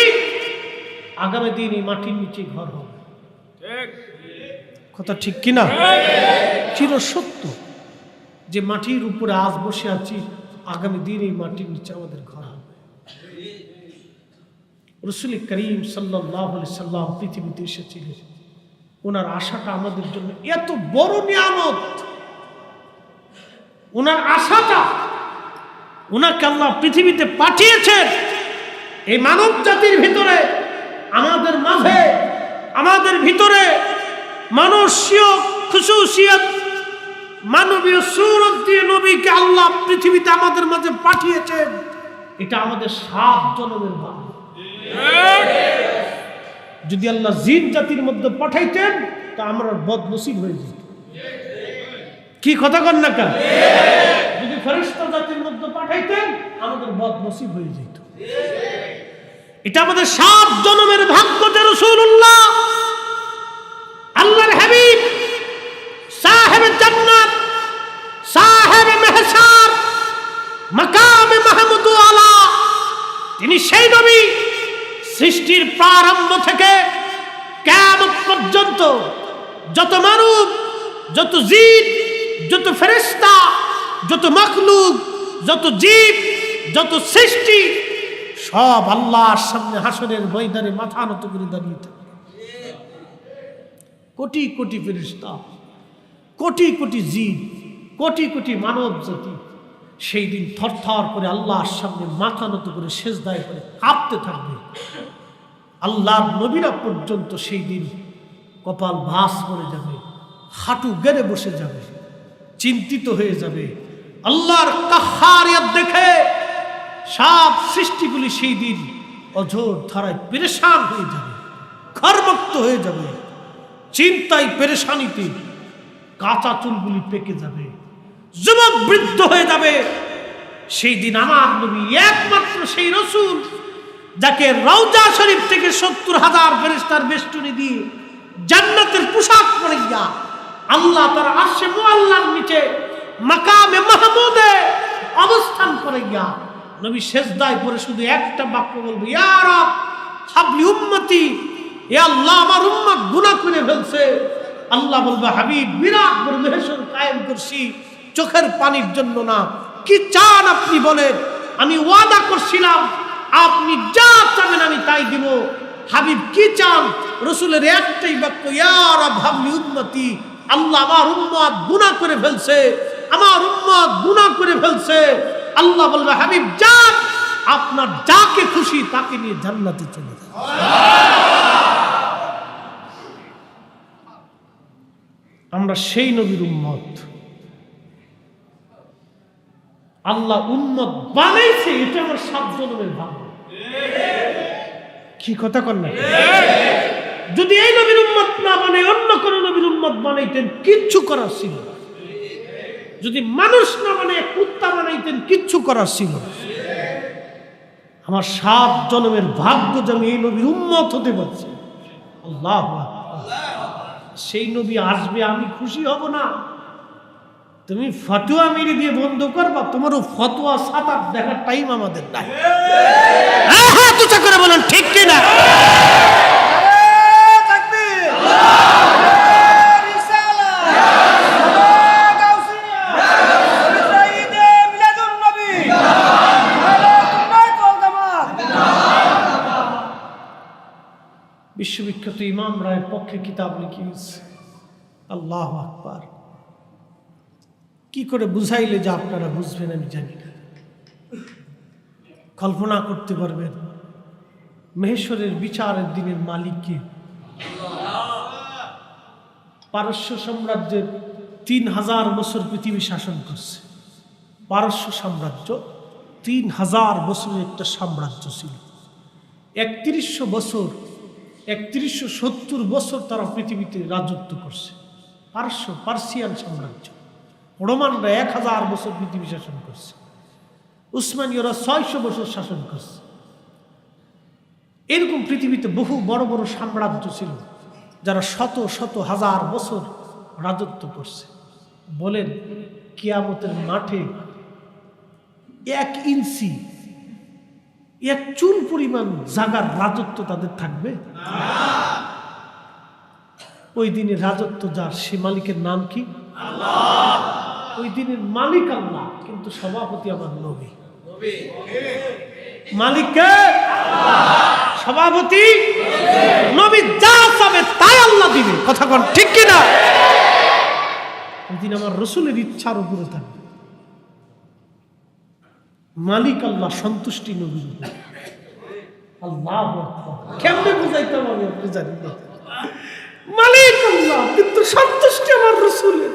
আগামী দিন এই মাটির নিচে ঘর হবে। কথা ঠিক কিনা? চির সত্য যে মাটির উপরে আজ বসে আছি, আগামী দিন এই মাটির নিচে আমাদের ঘর হবে। রাসূল করিম সাল্লাল্লাহু আলাইহি সাল্লাম পৃথিবীতে এসেছিলেন, ওনার আশাটা আমাদের জন্য এত বড় নিয়ামত। ওনার আশাটা, ওনাকে আল্লাহ পৃথিবীতে পাঠিয়েছেন এই মানব জাতির ভিতরে, আমাদের মাঝে, আমাদের ভিতরে মানসীয় খুশুসিয়ত, মানবীয় সুরত দিয়ে নবীকে আল্লাহ পৃথিবীতে আমাদের মাঝে পাঠিয়েছেন। এটা আমাদের 7 জন্মের ভাগ্য। যদি আল্লাহ জিন জাতির মধ্যে পাঠাইতেন তা আমরা বদনসিব হয়ে যেত। কি কথা কন না কেন? যদি ফেরেশতা জাতির মধ্যে পাঠাইতেন আমাদের বদনসিব হয়ে যেত। এটা আমাদের 7 জন্মের ভাগ্য যে রাসূলুল্লাহ আল্লাহর হাবিব সাহেবে জান্নাত, সাহেবে মেহশার, মাকামে মাহমুদ আলা, তিনি সেই নবী সৃষ্টির প্রারম্ভ থেকে কিয়ামত পর্যন্ত যত মানব, যত জিন, যত ফেরেশতা, যত মাখলুক, যত জীব, যত সৃষ্টি সব আল্লাহর সামনে হাসরের ময়দানে মাথা নত করে দাঁড়িয়ে থাকে। কোটি কোটি ফেরেশতা, কোটি কোটি জিন, কোটি কোটি মানব জাতি সেই দিন থরথর করে আল্লাহর সামনে মাথা নত করে সেজদায় করে কাঁপতে থাকবে। আল্লাহর নবীরা পর্যন্ত সেই দিন কপাল ভাঁজ করে যাবে, হাঁটু গেড়ে বসে যাবে, চিন্তিত হয়ে যাবে। আল্লাহর কাহ্হারিয়ত দেখে সব সৃষ্টিগুলি সেই দিন অঝোর ধারায় পেরেশান হয়ে যাবে, ঘরমুক্ত হয়ে যাবে, চিন্তায় পেরেশানিতে কাঁচা চুলগুলি পেকে যাবে, যুবক বৃদ্ধ হয়ে যাবে। সেই দিন আমার নবী একমাত্র সেই রাসূল যাকে রওজা শরীফ থেকে ৭০,০০০ ফেরেশতার বেষ্টনী দিয়ে জান্নাতের পোশাক পরাইয়া আল্লাহ তার আরশে মুআল্লার নিচে মাকামে মাহমুদে অবস্থান করাইয়া নবী সেজদায় পড়ে শুধু একটা বাক্য বলবে, ইয়া রাব হাবলি উম্মতি, হে আল্লাহ আমার উম্মত গুনাহ করে ফেলছে। আল্লাহ বলবে, হাবিব বিরাট বড় মেহশর কায়েম করছি চোখের পানির জন্য না, কি চান আপনি বলেন, আমি ওয়াদা করছিলাম আপনি যা চাবেন আমি তাই দিব। হাবিব কি চান? রাসূলের একটাই বাক্য, ইয়া রাব হাবলি উম্মতি, আল্লাহ আমার উম্মত গুনাহ করে ফেলছে, আমার উম্মত গুনাহ করে ফেলছে। আল্লাহ বলবে, হাবিব যান, আপনার যাকে খুশি তাকে নিয়ে জান্নাতে চলে যান। আমরা সেই নবীর উম্মত, আল্লাহ উম্মত বানাইছে, এটা আমার 7 জন্মের ভাগ্য। কি কথা কন না? যদি এই নবীর উম্মত না বানাই অন্য কোন নবীর উম্মত বানাইতেন কিচ্ছু করার ছিল না। যদি মানুষ না বানাই কুত্তা বানাইতেন কিচ্ছু করার ছিল না। আমার 7 জন্মের ভাগ্য যে আমি এই নবীর উম্মত হতে পারছি। আল্লাহু আকবার। সেই নবী আসবে, আমি খুশি হব না? তুমি ফতোয়া মেরে দিয়ে বন্ধ করবা, তোমারও ফতোয়া সাতার দেখার টাইম আমাদের নাই। হ্যাঁ তুচা করে বলেন ঠিক কিনা? বিশ্ববিখ্যাত ইমাম রায়ের পক্ষে কিতাব লিখিয়েছে। আল্লাহু আকবার। কি করে বুঝাইলে যে আপনারা বুঝবেন আমি জানি না। কল্পনা করতে পারবেন মহেশ্বরের বিচারের দিনের মালিক কে? পারস্য সাম্রাজ্যের 3000 বছর পৃথিবী শাসন করছে। পারস্য সাম্রাজ্য 3000 বছরের একটা সাম্রাজ্য ছিল। 3170 বছর তারা পৃথিবীতে রাজত্ব করছে। পার্সিয়ান সাম্রাজ্য। রোমানরা 1000 বছর পৃথিবী শাসন করছে। উসমানীয়রা 600 বছর শাসন করছে। এরকম পৃথিবীতে বহু বড় বড় সাম্রাজ্য ছিল যারা শত শত হাজার বছর রাজত্ব করছে। বলেন কিয়ামতের মাঠে 1 ইঞ্চি, 1 চুল পরিমাণ জায়গার রাজত্ব তাদের থাকবে? ওই দিনের রাজত্ব যার, সে মালিকের নাম কি? আল্লাহ। ওই দিনের মালিক আল্লাহ, কিন্তু সভাপতি আমার নবী। মালিক কে? আল্লাহ। সভাপতি নবী। যা চাবে তাই আল্লাহ দিবে। কথা কোন ঠিক কিনা? ওই দিন আমার রসুলের ইচ্ছার উপরে থাকবে। মালিক আল্লাহ, সন্তুষ্টি নবী। আল্লাহ কেমনে বুঝাইতে হবে আপনি জানেন না। মালিক আল্লাহ, কিন্তু সন্তুষ্টি আমার রসুলের।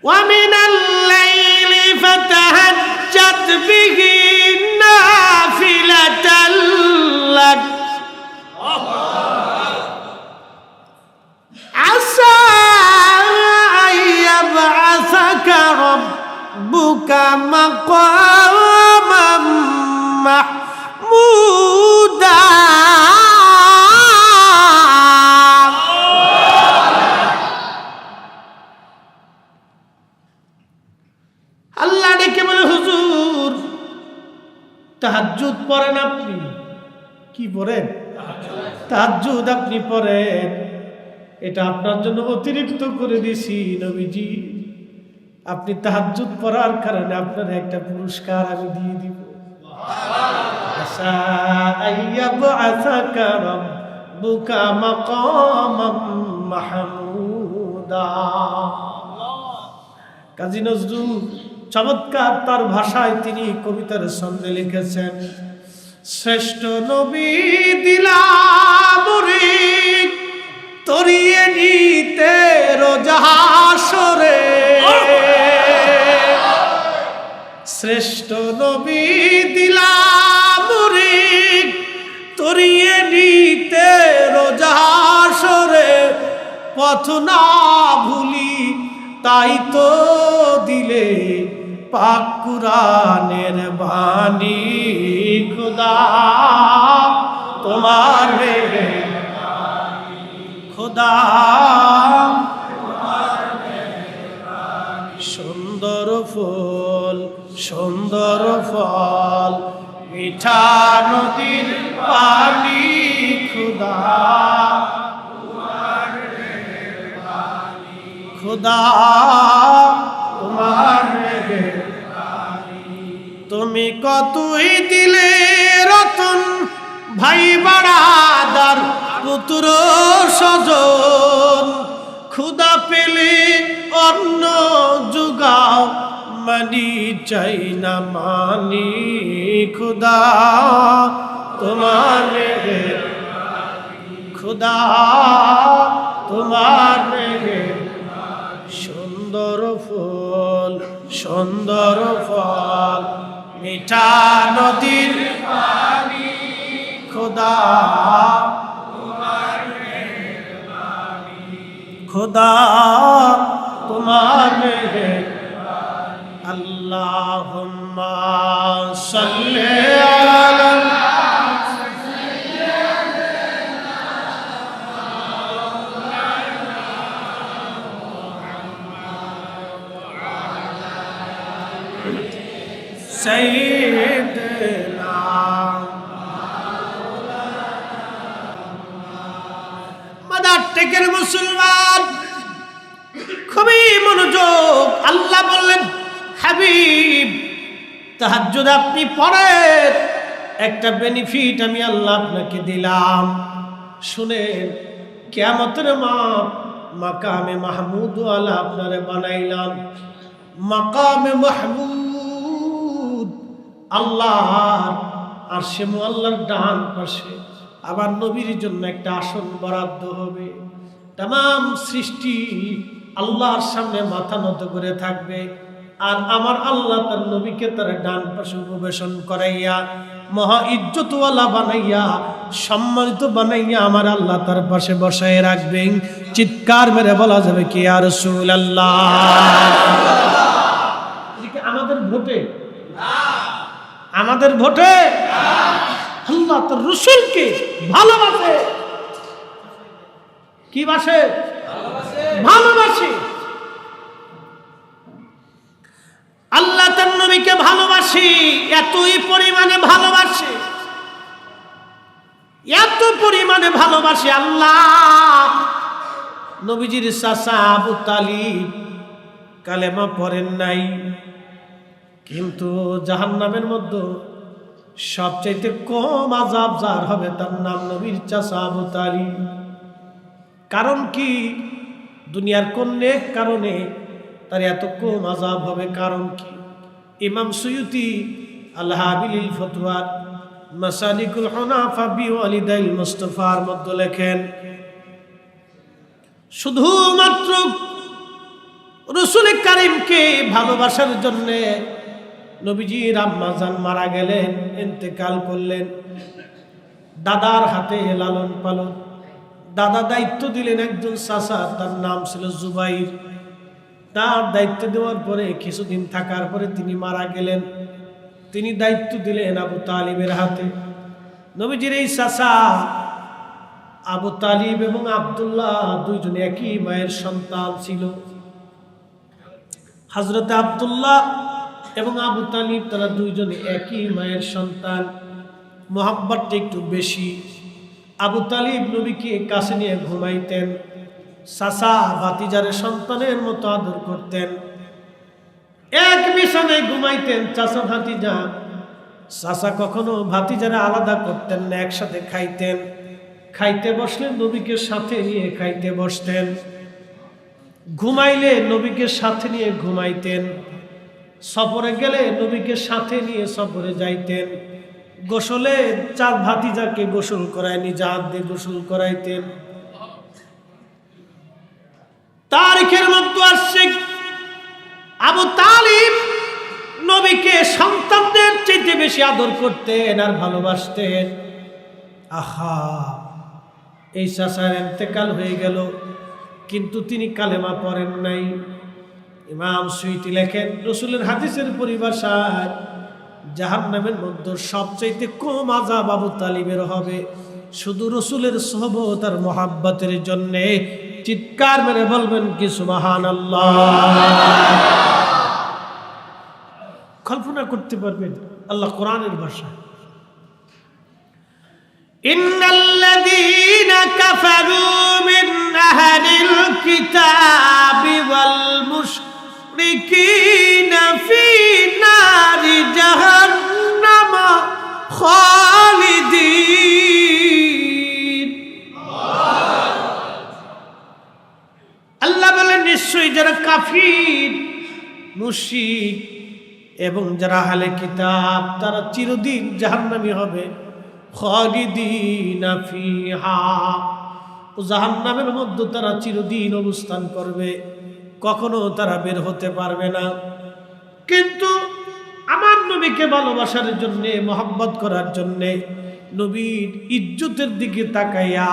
وَمِنَ اللَّيْلِ فَتَهَجَّدْ بِهِ نَافِلَةً لَكَ عَسَىٰ أَن يَبْعَثَكَ رَبُّكَ مَقَامًا مَحْمُودًا। আল্লাহ ডেকে বলে, হুজুর তাহাজ্জুদ পড়েন আপনি? কি পড়েন? তাহাজ্জুদ আপনি পড়েন, এটা আপনার জন্য অতিরিক্ত করে দিছি নবীজি। আপনি তাহাজ্জুদ পড়ার কারণে আপনার একটা পুরস্কার আমি দিয়ে দিব। আশা আইয়াবআসাকা রাব্বুকা মাকামাম মাহমুদা। কাজী নজরুল চমৎকার তার ভাষায় তিনি কবিতার ছন্দে লিখেছেন, শ্রেষ্ঠ নবী দিলাম রে তরিয়ে নিতে রোজাহাসরে। শ্রেষ্ঠ নবী দিলাম রে তরিয়ে নিতে রোজাহাসরে। পথ না ভুলি তাই তো দিলে পাক কুরআনের বাণী। খোদা তোমার খোদা সুন্দর ফুল সুন্দর ফল মিঠা নদীর পানি। খোদা খোদা তোমার তুমি কতই দিলে রতন ভাই বাড়াদার পুত্র স্বজন। ক্ষুদা পেলে অন্ন জুগাও মানি চাই না মানি। খোদা তোমার খোদা তোমার সুন্দর ফুল সুন্দর ফল মিঠা নদীর পানি। খোদা খোদা তোমার আল্লাহুম্মা সাল্লি আলা সাইয়্যিদিনা। মাদার টেকের মুসলমান খুবই মনোযোগ। আল্লাহ বললেন, হাবিব তাহাজ্জুদ আপনি পড়েন, একটা বেনিফিট আমি আল্লাহ আপনাকে দিলাম। শুনেন, কিয়ামতের মাকামে মাহমুদ ওয়ালা আপনারে বানাইলাম। মাকামে মাহমুদ আল্লাহর আরশে মুআল্লার ডান পাশে আবার নবীর জন্য একটা আসন বরাদ্দ হবে। তামাম সৃষ্টি আল্লাহর সামনে মাথা নত করে থাকবে, আর আমার আল্লাহ তার নবীকে তার ডান পাশে উপবেশন করাইয়া মহা ইজ্জতওয়ালা বানাইয়া সম্মানিত বানাইয়া আমার আল্লাহ তার পাশে বসায় রাখবেন। চিৎকার মেরে বলা যাবে কি ইয়া রাসূলুল্লাহ। আমাদের ভোটে আমাদের ভোটে আল্লাহ তার রাসূলকে ভালোবাসে। কি বাসে? ভালোবাসে। আল্লাহ তার নবীকে ভালোবাসে, এতই পরিমাণে ভালোবাসে, এত পরিমাণে ভালোবাসে আল্লাহ। নবীজির চাচা আবু তালিব কালেমা পড়েন নাই, কিন্তু জাহান্নামের মধ্যে সবচাইতে কম আযাব যার হবে তার নাম নবীর চাচা আবু তালিব। কারণ কি? দুনিয়ার কোন নেক কারণে তার এত কম আযাব হবে? কারণ কি? ইমাম সুয়ুতি আল হাবিলিল ফতোয়া মাসালিকুল হুনাফা বিওয়ালিদাইল মুস্তাফার মধ্যে লেখেন, শুধুমাত্র রাসূল কারীমকে ভালোবাসার জন্য নবীজির আম্মা জান মারা গেলেন, ইন্তেকাল করলেন। দাদার হাতে লালন পালন, দাদা দায়িত্ব দিলেন একজন চাচা, তার নাম ছিল জুবাইর। তার দায়িত্ব দেওয়ার পরে কিছুদিন থাকার পরে তিনি মারা গেলেন। তিনি দায়িত্ব দিলেন আবু তালিবের হাতে। নবীজির এই চাচা আবু তালিব এবং আব্দুল্লাহ দুইজনে একই মায়ের সন্তান ছিল। হযরত আব্দুল্লাহ এবং আবু তালিব তারা দুইজনে একই মায়ের সন্তান। মোহাব্বতটা একটু বেশি। আবু তালিব নবীকে কাছে নিয়ে ঘুমাইতেন, চাচা ভাতিজারে সন্তানের মতো আদর করতেন। এক বিছানায় ঘুমাইতেন চাচা ভাতিজা। চাচা কখনো ভাতিজারে আলাদা করতেন না, একসাথে খাইতেন। খাইতে বসলে নবীকে সাথে নিয়ে খাইতে বসতেন, ঘুমাইলে নবীকে সাথে নিয়ে ঘুমাইতেন, সফরে গেলে নবীকে সাথে নিয়ে সফরে যাইতেন। গোসলে চার ভাতিজাকে গোসল করায় নিজে হাত দিয়ে গোসল করাইতেন। তারিখের মধ্যে আসছে আবু তালিব নবীকে সন্তানদের চেয়ে বেশি আদর করতেন আর ভালোবাসতেন। আহা, এই চাচার ইন্তেকাল হয়ে গেল, কিন্তু তিনি কালেমা পড়েন নাই। ইমাম সুয়ুতি লেখেন, রাসূলের হাদিসের পরিভাষায় জাহান্নামের মধ্যে সবচাইতে কম আযাব আবু তালিবের হবে, শুধু রাসূলের সুহবত আর মুহাব্বতের জন্য। চিৎকার মেরে বলবেন কি সুবহানাল্লাহ। কল্পনা করতে পারবেন আল্লাহ কোরআনের ভাষা, ইন্নাল্লাযীনা কাফারু মিন আহলিল কিতাবি ওয়াল মুশরিকিনা ফী নারি জাহান্নাম খালিদিন। আল্লাহ বলেন, নিশ্চয়ই যারা কাফির, মুশরিক এবং যারা আহলে কিতাব তারা চিরদিন জাহান্নামী হবে। খালিদিনা ফিহা, জাহান্নামের মধ্যে তারা চিরদিন অবস্থান করবে, কখনো তারা বের হতে পারবে না। কিন্তু আমার নবীকে ভালোবাসার জন্য, মহব্বত করার জন্য, নবীর ইজ্জতের দিকে তাকাইয়া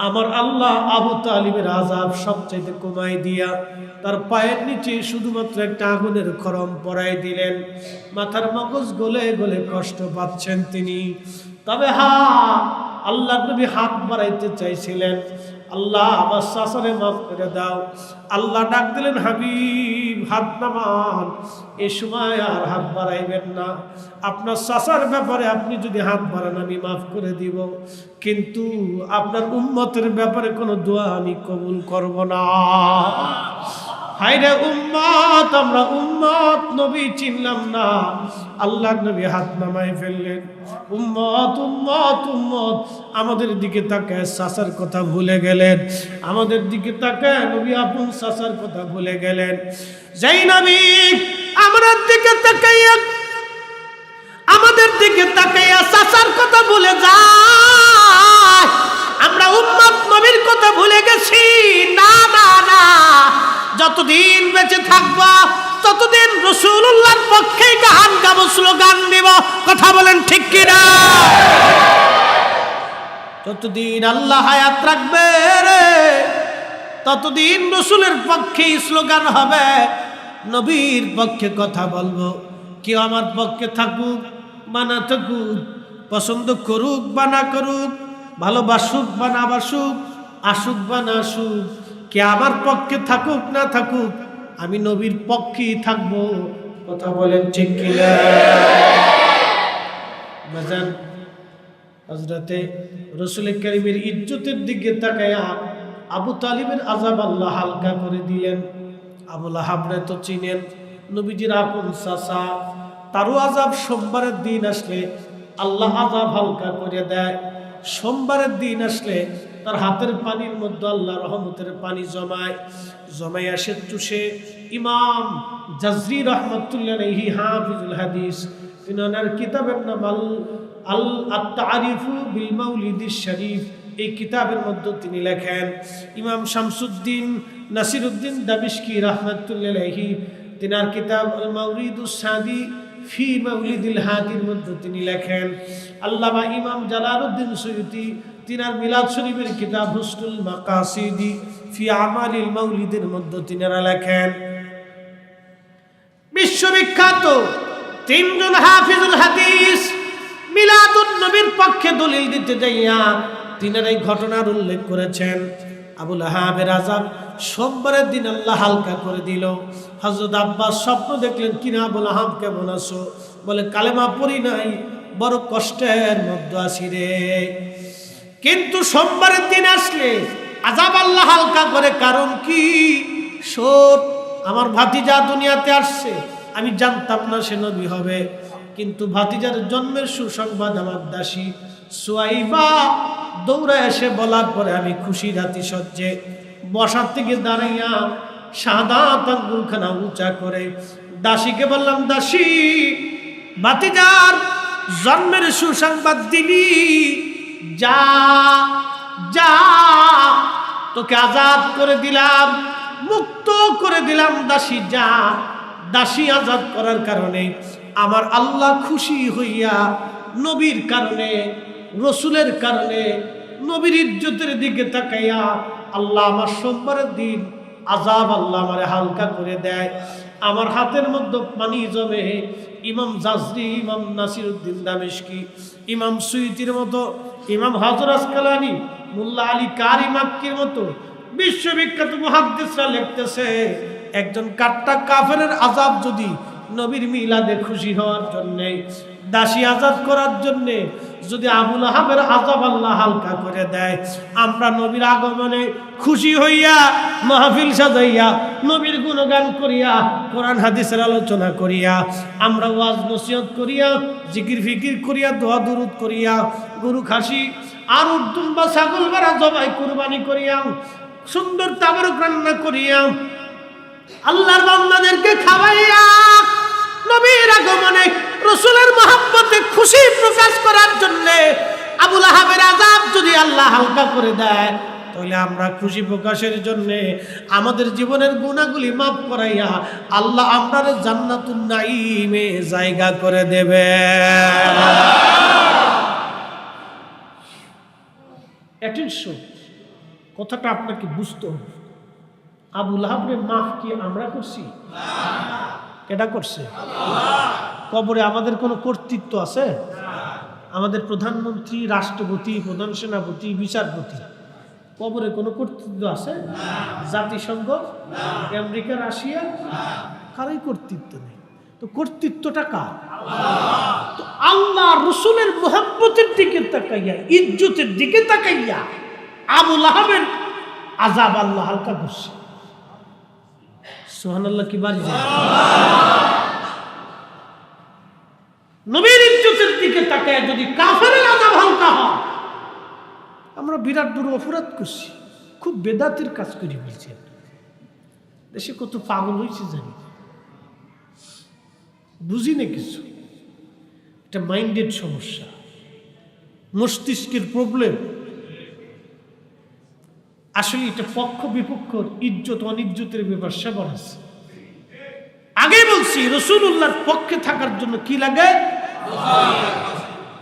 আমার আল্লাহ আবু তালিবের আযাব সবচেয়ে কমাই দিয়া তার পায়ের নিচে শুধুমাত্র একটা আগুনের খড়ম পরাই দিলেন। মাথার মগজ গলে গলে কষ্ট পাচ্ছেন তিনি। তবে আল্লাহ নবী হাত বাড়াইতে চাইছিলেন, আল্লাহ আমার চাচারে মাফ করে দাও। আল্লাহ ডাক দিলেন, হাবিব হাত নামান, এ সময় আর হাত বাড়াইবেন না। আপনার চাচার ব্যাপারে আপনি যদি হাত বাড়ান আমি মাফ করে দিব, কিন্তু আপনার উম্মতের ব্যাপারে কোনো দোয়া আমি কবুল করব না। হায়রে উম্মত, আমরা উম্মত, নবী চিনলাম না। আল্লাহ নবী হাত নামাই ফেললেন। উম্মত উম্মত উম্মত, আমাদের দিকে তাকায় চাচার কথা ভুলে গেলেন। আমাদের দিকে তাকায় নবী আপন চাচার কথা ভুলে গেলেন। যেই নবী আমাদের দিকে তাকাইয়া, আমাদের দিকে তাকাইয়া চাচার কথা ভুলে যায়, আমরা উম্মত নবীর কথা ভুলে গেছি। না না না, যতদিন বেঁচে থাকবো ততদিন রাসূলুল্লাহর পক্ষে গান গাবো, স্লোগান দিব। কথা বলেন ঠিক কিনা? যতদিন আল্লাহ হায়াত রাখবে রে, ততদিন রাসূলের পক্ষে স্লোগান হবে, নবীর পক্ষে কথা বলবো। কেউ আমার পক্ষে থাকুক বা না থাকুক, পছন্দ করুক বা না করুক, ভালোবাসুক বা না বাসুক, আসুক বা না আসুক, কে আমার পক্ষে থাকুক না থাকুক, আমি নবীর পক্ষেই থাকবো। কথা বলেন ঠিক কিনা? বাজান, হযরতে রাসূল কারীমের ইজ্জতের দিকে তাকায়া আবু তালিবের আযাব আল্লাহ হালকা করে দিলেন। আবু লাহাবরে তো চিনেন, নবীজির আপন চাচা, তারও আযাব সোমবারের দিন আসলে আল্লাহ আযাব হালকা করে দেয়। সোমবারের দিন আসলে তার হাতের পানির মধ্যে আল্লাহ রহমতের পানি জমায় আসে চুষে। ইমাম জাজরি রাহমাতুল্লাহি আলাইহি হাফিজুল হাদিস, তিনার কিতাবের নাম আল আত-তারিফু বিল মাউলিদিশ শরীফ, এই কিতাবের মধ্যে তিনি লেখেন। ইমাম শামসুদ্দিন নাসিরউদ্দিন দামিশকি রাহমাতুল্লাহি আলাইহি তিনার কিতাব আল মাউলিদুস সাদি ফি মাউলিদিল হাদির মধ্যে তিনি লেখেন। আল্লামা ইমাম জালালউদ্দিন সুয়ুতি তিনার মিলাদ শরীফের কিতাব হুসনুল মাকাসিদি ফি আমালিল মাউলিদের মধ্যে তিনারা লেখেন। বিশ্ববিখ্যাত তিনজন হাফিজুল হাদিস মিলাদুন নবীর পক্ষে দলিল দিতে যাইয়া তিনারা এই ঘটনার উল্লেখ করেছেন। আবু লাহাবের আযাব সোমবারের দিন আল্লাহ হালকা করে দিল। হযরত আব্বাস স্বপ্ন দেখলেন, কিনা আবু লাহাব কেমন আছো? বলে, কালেমা পড়ি নাই, বড় কষ্টের মধ্যে আছি রে। কিন্তু সোমবারের দিন আসলে আযাব আল্লাহ হালকা করে। কারণ কি? শোন, আমার ভাতিজা দুনিয়াতে আসছে, আমি জানতাম না সে নবী হবে, কিন্তু ভাতিজার জন্মের সুসংবাদ আমার দাসী সুয়াইবা দৌড়ে এসে বলার পরে আমি খুশি রাতি সজ্জে বসার থেকে দাঁড়াইয়া শাহাদাত আঙ্গুলখানা উঁচা করে দাসীকে বললাম, দাসী, ভাতিজার জন্মের সুসংবাদ দিলি, যা যা, তোকে আজাদ করে দিলাম, মুক্ত করে দিলাম, দাসী যা। দাসী আজাদ করার কারণে আমার আল্লাহ খুশি হইয়া নবীর কারণে, রসুলের কারণে, নবীর ইজ্জতের দিকে তাকাইয়া আল্লাহ আমার সোমবারের দিন আযাব আল্লাহ আমারে হালকা করে দেয়। আমার হাতের মধ্যে পানি জমে। ইমাম জাজরি, ইমাম নাসিরউদ্দিন দামেশকি, ইমাম সুয়ুতির মতো, ইমাম হাজর আসকালানি, মোল্লা আলী কারি মাক্কির মতো বিশ্ববিখ্যাত মুহাদ্দিসরা লিখতেছে, একজন কাট্টা কাফেরের আযাব যদি নবীর মিলাদে খুশি হওয়ার জন্যে, দাসী আজাদ করার জন্যে যদি আবু লাহাবের আযাব আল্লাহ হালকা করে দেয়, আমরা নবীর আগমনে খুশি হইয়া মাহফিল সাজাইয়া নবীর গুণগান করিয়া কোরআন হাদিসের আলোচনা করিয়া আমরা ওয়াজ নসিহত করিয়া জিকির ফিকির করিয়া দোয়া দুরুদ করিয়া গরু খাসি আর উদ্দুম বা ছাগল ভেড়া জবাই কুরবানি করিয়া সুন্দর তাবারক রান্না করিয়া আল্লাহর বান্দাদেরকে খাওয়াইয়া নবীর আগমনে রাসূলের মহব্বতে খুশি প্রকাশ করার জন্য আবু লাহাবের আযাব যদি আল্লাহ হালকা করে দেয়, তাহলে আমরা খুশি প্রকাশের জন্য আমাদের জীবনের গুনাহগুলি মাফ করাইয়া আল্লাহ আমাদের জান্নাতুন নাঈমে জায়গা করে দেবে। অ্যাটেনশন, কথাটা আপনাকে বুঝতে হবে। আবু লাহাবের মাফ কি আমরা করছি? কেডা করছে? কবরে আমাদের কোনো কর্তৃত্ব আছে? আমাদের প্রধানমন্ত্রী, রাষ্ট্রপতি, প্রধান সেনাপতি, বিচারপতি, কবরে কোনো কর্তৃত্ব আছে? জাতিসংঘ, আমেরিকা, রাশিয়া, কারোই কর্তৃত্ব নেই। তো কর্তৃত্বটা কার? তো আল্লাহ রসুলের মুহাব্বতের দিকে তাকাইয়া, ইজ্জতের দিকে তাকাইয়া আবু লাহাবের আযাব আল্লাহ হালকা করছে। সুবহানাল্লাহ কি বাড়ি যায়? নবীর ইজ্জতের দিকে তাকায় যদি কাফেরের আযাব হালকা হয়, আমরা বিরাট বড় অপরাধ করছি, খুব বেদাতের কাজ করি বলছেন। দেশে কত পাগল হয়েছে জানি, বুঝি না কিছু। এটা মাইন্ডেড সমস্যা, মস্তিষ্কের প্রবলেম। আসলে এটা পক্ষ বিপক্ষ, ইজ্জত অনিজ্জতের ব্যাপার সেবার আছে। আগে বলছি রাসূলুল্লাহর পক্ষে থাকার জন্য কি লাগে?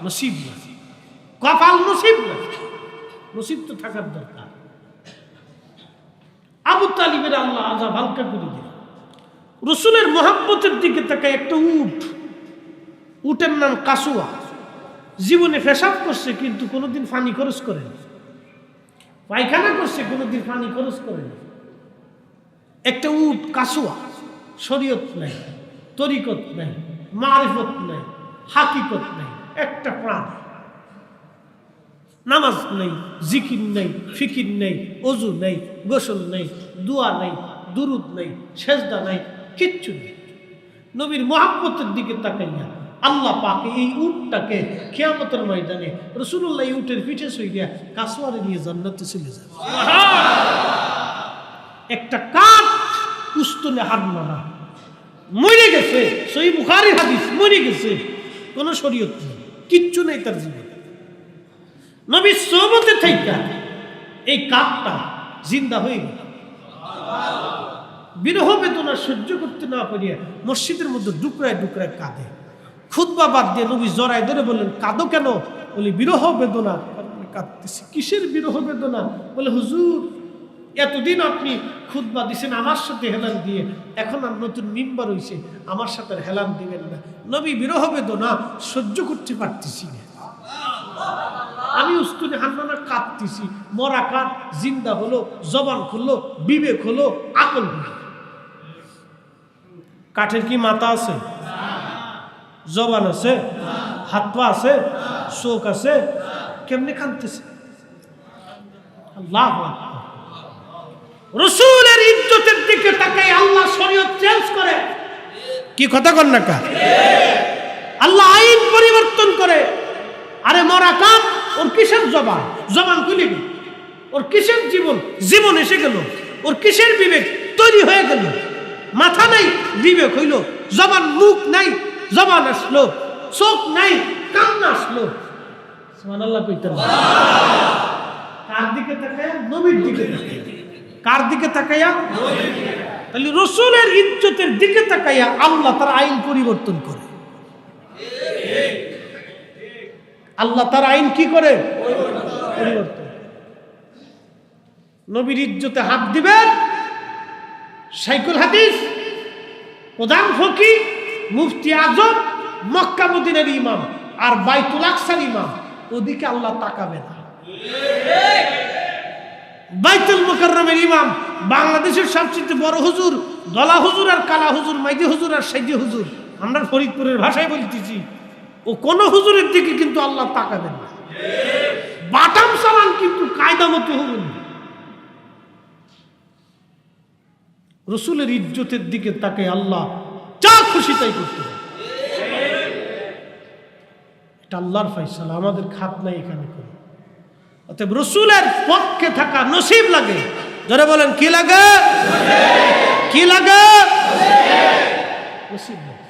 নসিব, কপাল, নসিব। নসিব তো থাকার দরকার। আবু তালিবের আল্লাহ আযাব হালকা করে দিল। রাসূলের মুহাব্বতের দিকে তাকায় একটা উটের নাম কাসুয়া, জীবনে পেশাব করছে কিন্তু কোনোদিন পানি খরচ করেনি, পায়খানা করছে কোনোদিন পানি খরচ করেনি। একটা উট কাসুয়া, শরীয়ত নাই, তরিকত নাই, মারিফত নাই, হাকিকত নাই, একটা প্রাণ। নামাজ নেই, জিকির নেই, ফিকির নেই, ওযু নেই, গোসল নেই, দোয়া নেই, দুরুদ নেই, সেজদা নেই, কিচ্ছু নেই। নবীর মহব্বতের দিকে তাকাইয়া আল্লাহ পাক এই উটটাকে কিয়ামতের ময়দানে রাসূলুল্লাহ এই উটের পিঠে শুইয়া কাসওয়ারে নিয়ে জান্নাতে চলে যাবে। একটা কাঠ উস্তলে হাত মারা মরে গেছে, সহিহ বুখারীর হাদিস, মরে গেছে, কোনো শরীয়ত নেই, কিচ্ছু নেই তার জীবনে। নবীর সোহবতে থাইকা এই কাঠটা জিন্দা হয়ে গেল। বিরহ বেদনা সহ্য করতে না পারিয়া মসজিদের মধ্যে ডুকরায় ডুকরায় কাঁদে। খুতবা বাদ দিয়ে নবী জড়ায় ধরে বললেন, কাঁদো কেন? বলে বিরহ বেদনা কাঁদতেছি। কিসের বিরহ বেদনা? বলে হুজুর, এতদিন আপনি খুতবা দিছেন আমার সাথে হেলান দিয়ে, এখন আর নতুন মিম্বার হইছে, আমার সাথে হেলান দিবেন না। নবী বিরহ বেদনা সহ্য করতে পারতেছি না, আমি উস্তুনে হান্নানা কাঁদতেছি। মরা কাঠ জিন্দা হলো, জবান খুললো, বিবেক হলো, আকল হলো। কাঠের কি মাথা আছে? জবান আছে? হাত পা আছে? চোখ আছে? কেমনে কাঁদতেছে? আল্লাহু আকবার। রাসূলের ইজ্জতের দিকে তাকাই আল্লাহ শরীয়ত চেঞ্জ করে। কি কথা কন না কা? আল্লাহ আইন পরিবর্তন করে। আরে মরা কাঠ, ওর কিসের জবান? জবান খুলে গেল। ওর কিসের জীবন? জীবন এসে গেল। ওর কিসের বিবেক? তৈরি হয়ে গেল। মাথা নাই, বিবেক হইল। জবান, মুখ নাই, জবান আসলো। চোখ নাই, কান আসলো। সুবহানাল্লাহ কইতেন। কার দিকে তাকায়া? নবীর দিকে তাকায়া। কার দিকে তাকায়া? তাহলে রাসূলের ইজ্জতের দিকে তাকায়া আল্লাহ তার আইন পরিবর্তন করে। আল্লাহ তার আইন কি করে? পরিবর্তন। নবীর ইজ্জতে হাত দিবেন শাইখুল হাদিস, প্রধান ফকিহ, মুফতি আজম, মক্কা মদিনার ইমাম আর বাইতুল আকসার ইমাম, ওদিকে আল্লাহ তাকাবে না। বাইতুল মুকাররমের ইমাম, বাংলাদেশের সবচেয়ে বড় হুজুর, দলা হুজুর আর কালা হুজুর, মাইদি হুজুর আর সাইদি হুজুর, আমরা ফরিদপুরের ভাষায় বলতেছি, ও কোন হুজুরের দিকে কিন্তু আল্লাহ তাকাবেন না। বাটাম চালান কিন্তু কায়দা মতো হবে না। রাসূলের ইজ্জতের দিকে তাকে আল্লাহ যা খুশি তাই করতে হবে। এটা আল্লাহর ফয়সালা, আমাদের খাত নাই এখানে কোনো। অতএব রাসূলের পক্ষে থাকা নসিব লাগে। যারা বলেন কি লাগে? কি লাগে? নসিব লাগে।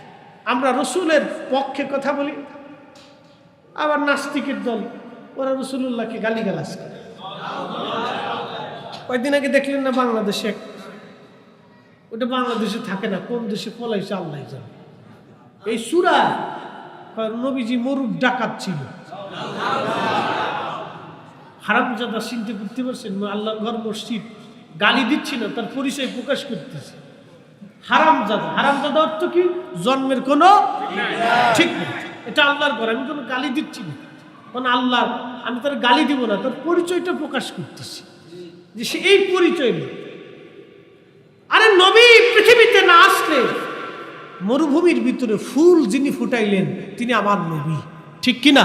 আমরা রাসূলের পক্ষে কথা বলি, আবার নাস্তিকের দল ওরা রাসূলুল্লাহকে গালিগালাজ করে। কয়েকদিন আগে দেখলেন না বাংলাদেশে, ওটা বাংলাদেশে থাকে না, কোন দেশে পলাইছে আল্লাহ জানে। এই সূরা নবীজি মরুক ডাকাত ছিল। হারামজাদা চিন্তা করতে পারছেন? আল্লাহর ঘর মসজিদ গালি দিচ্ছি না, তার পরিচয় প্রকাশ করতেছে হারামজাদা। হারামজাদা অর্থ কি? জন্মের কোনো ঠিক নেই। এটা আল্লাহর ঘর, আমি কোনো গালি দিচ্ছি না, কারণ আল্লাহ, আমি তার গালি দিব না, তার পরিচয়টা প্রকাশ করতেছি যে সে এই পরিচয় নেই। আরে নবী পৃথিবীতে না আসলে মরুভূমির ভিতরে ফুল যিনি ফুটাইলেন তিনি আমার নবী, ঠিক কিনা?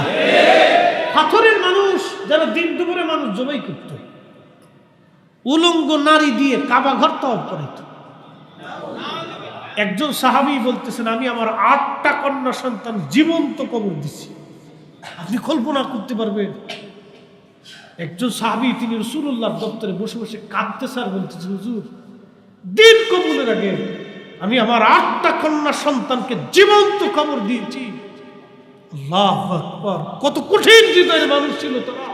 পাথরের মানুষ যারা দিন দুপুরে মানুষ জবাই করত, উলঙ্গ নারী দিয়ে কাবা ঘর তওয়াফ করাইত। একজন সাহাবী বলতেছেন, আমি আমার 8টা কন্যা সন্তান জীবন্ত কবর দিছি। আপনি কল্পনা করতে পারবেন? একজন সাহাবী, তিনি রাসূলুল্লাহর দপ্তরে বসে বসে কাঁদতেছে আর বলতেছে, হুজুর দিন কবুলের আগে আমি আমার 8টা কন্যা সন্তানকে জীবন্ত কবর দিয়েছি। আল্লাহু আকবার! কত কঠিন হৃদয়ের মানুষ ছিল তারা।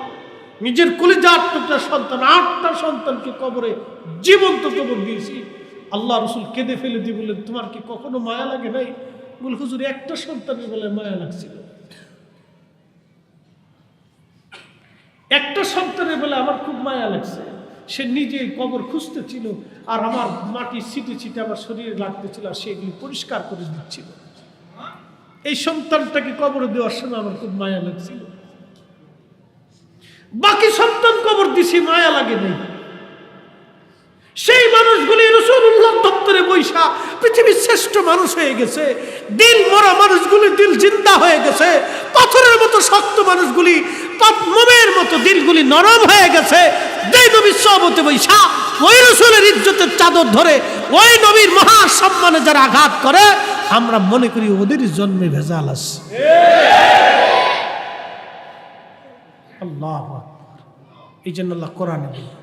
নিজের কলিজার টুকরা সন্তান, 8টা সন্তানকে কবরে জীবন্ত কবর দিয়েছি। আল্লাহ রাসূল কেঁদে ফেলে দিয়ে বললেন, তোমার কি কখনো মায়া লাগে নাই? বলে, হুজুর একটা সন্তানের বলে মায়া লাগছিল, একটা সন্তানের বলে আমার খুব মায়া লাগছে। সে নিজে কবর খুঁজতেছিল আর আমার মাটি ছিটে ছিটে আমার শরীরে লাগতেছিল, আর সেগুলি পরিষ্কার করে দিচ্ছিল। এই সন্তানটাকে কবরে দেওয়ার সময় আমার খুব মায়া লাগছিল। বাকি সন্তান কবর দিছি, মায়া লাগে নাই। সেই মানুষগুলি রাসূলুল্লাহ দপ্তরে বৈশা পৃথিবীর শ্রেষ্ঠ মানুষ হয়ে গেছে। দিল মরা মানুষগুলি দিল জিন্দা হয়ে গেছে। পাথরের মতো শক্ত মানুষগুলি মোমের মতো দিলগুলি নরম হয়ে গেছে। যেই নবীর সহবতে বৈশা ওই রসুলের ইজ্জতের চাদর ধরে ওই নবীর মহা সম্মানে যারা আঘাত করে, আমরা মনে করি ওদের জন্মে ভেজাল আছে। আল্লাহু আকবার। এই জন্য আল্লাহ কোরআনে বলেন,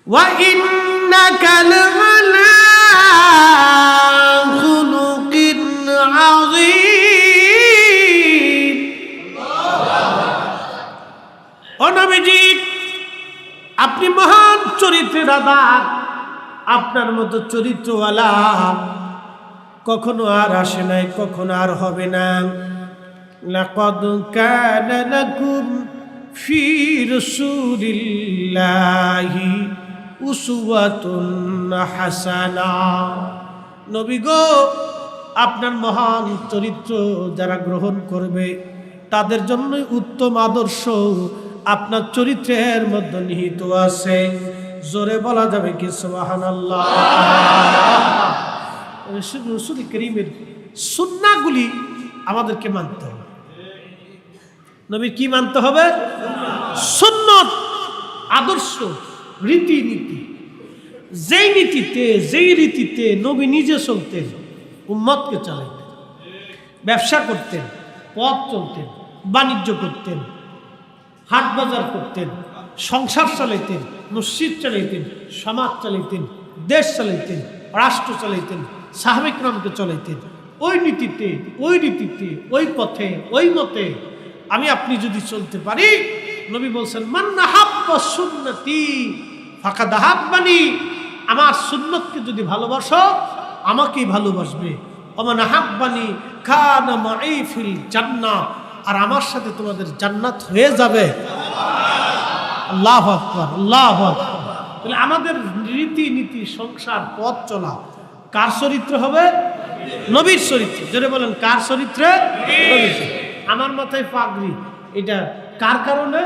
ওয়া ইন্নাকা লাআলা খুলুকিন আযীম। ও নবীজি, আপনি মহান চরিত্রের আধার। আপনার মতো চরিত্রওয়ালা কখনো আর আসে নাই, কখনো আর হবে না। লাকাদ কানা লাকুম ফি রাসূলিল্লাহি উসওয়াতুন হাসানা। নবী গো, আপনার মহান চরিত্র যারা গ্রহণ করবে তাদের জন্যই উত্তম আদর্শ আপনার চরিত্রের মধ্যে নিহিত আছে। জোরে বলা যাবে কি সুবহানাল্লাহ। রাসূল করিমের সুন্নাহগুলি আমাদেরকে মানতে হবে। নবীর কি মানতে হবে? সুন্নত, আদর্শ, রীতিনীতি। যেই নীতিতে যেই রীতিতে নবী নিজে চলতেন, উম্মতকে চালাইতেন, ব্যবসা করতেন, পথ চলতেন, বাণিজ্য করতেন, হাট বাজার করতেন, সংসার চালাইতেন, মসজিদ চালাইতেন, সমাজ চালাইতেন, দেশ চালাইতেন, রাষ্ট্র চালাইতেন, সাহাবে কিরামকে চালাইতেন। ওই নীতিতে, ওই রীতিতে, ওই পথে, ওই মতে আমি আপনি যদি চলতে পারি, নবী বলছেন, মান আহাব্বা সুন্নতি ফাকাদ আহাব্বানি। আমার সুন্নতকে যদি ভালোবাসো, আমাকেই ভালোবাসবে। ওমান আহাব্বানি কানা মাই ফিল জান্নাহ। আর আমার সাথে তোমাদের জান্নাত হয়ে যাবে। আল্লাহু আকবার, আল্লাহু আকবার। তাহলে আমাদের রীতিনীতি, সংসার, পথ চলা কার চরিত্র হবে? নবীর চরিত্র। যেটা বলেন কার চরিত্রে? নবীর চরিত্রে। আমার মাথায় পাগড়ি, এটা কার কারণে?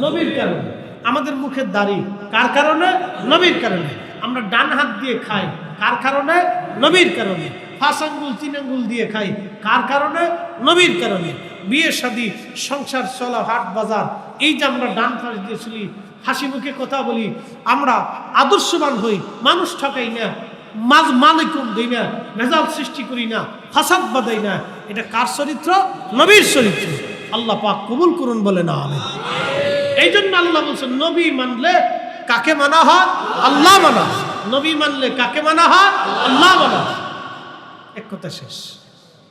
নবীর কারণে। আমাদের মুখের দাড়ি কার কারণে? নবীর কারণে। আমরা ডান হাত দিয়ে খাই কার কারণে? নবীর কারণে। 5 আঙ্গুল 3 আঙ্গুল দিয়ে খাই কার কারণে? নবীর কারণে। বিয়ে শাদী, সংসার চলা, হাট বাজার, এই যে আমরা ডান পাশ দিয়ে চলি, হাসি মুখে কথা বলি, আমরা আদর্শবান হই, মানুষ ঠকাই না, মালিকুম দেই না, ভেজাল সৃষ্টি করি না, ফাসাদ বাঁধাই না। এটা কার চরিত্র? নবীর চরিত্র। আল্লাহ পাক কবুল করুন, বলে না আমিন। এই জন্য আল্লাহ বলছেন, নবী মানলে কাকে মানা হয়? আল্লাহ মানা। নবী মানলে কাকে মানা হয়? আল্লাহ মানা। এক কথা শেষ।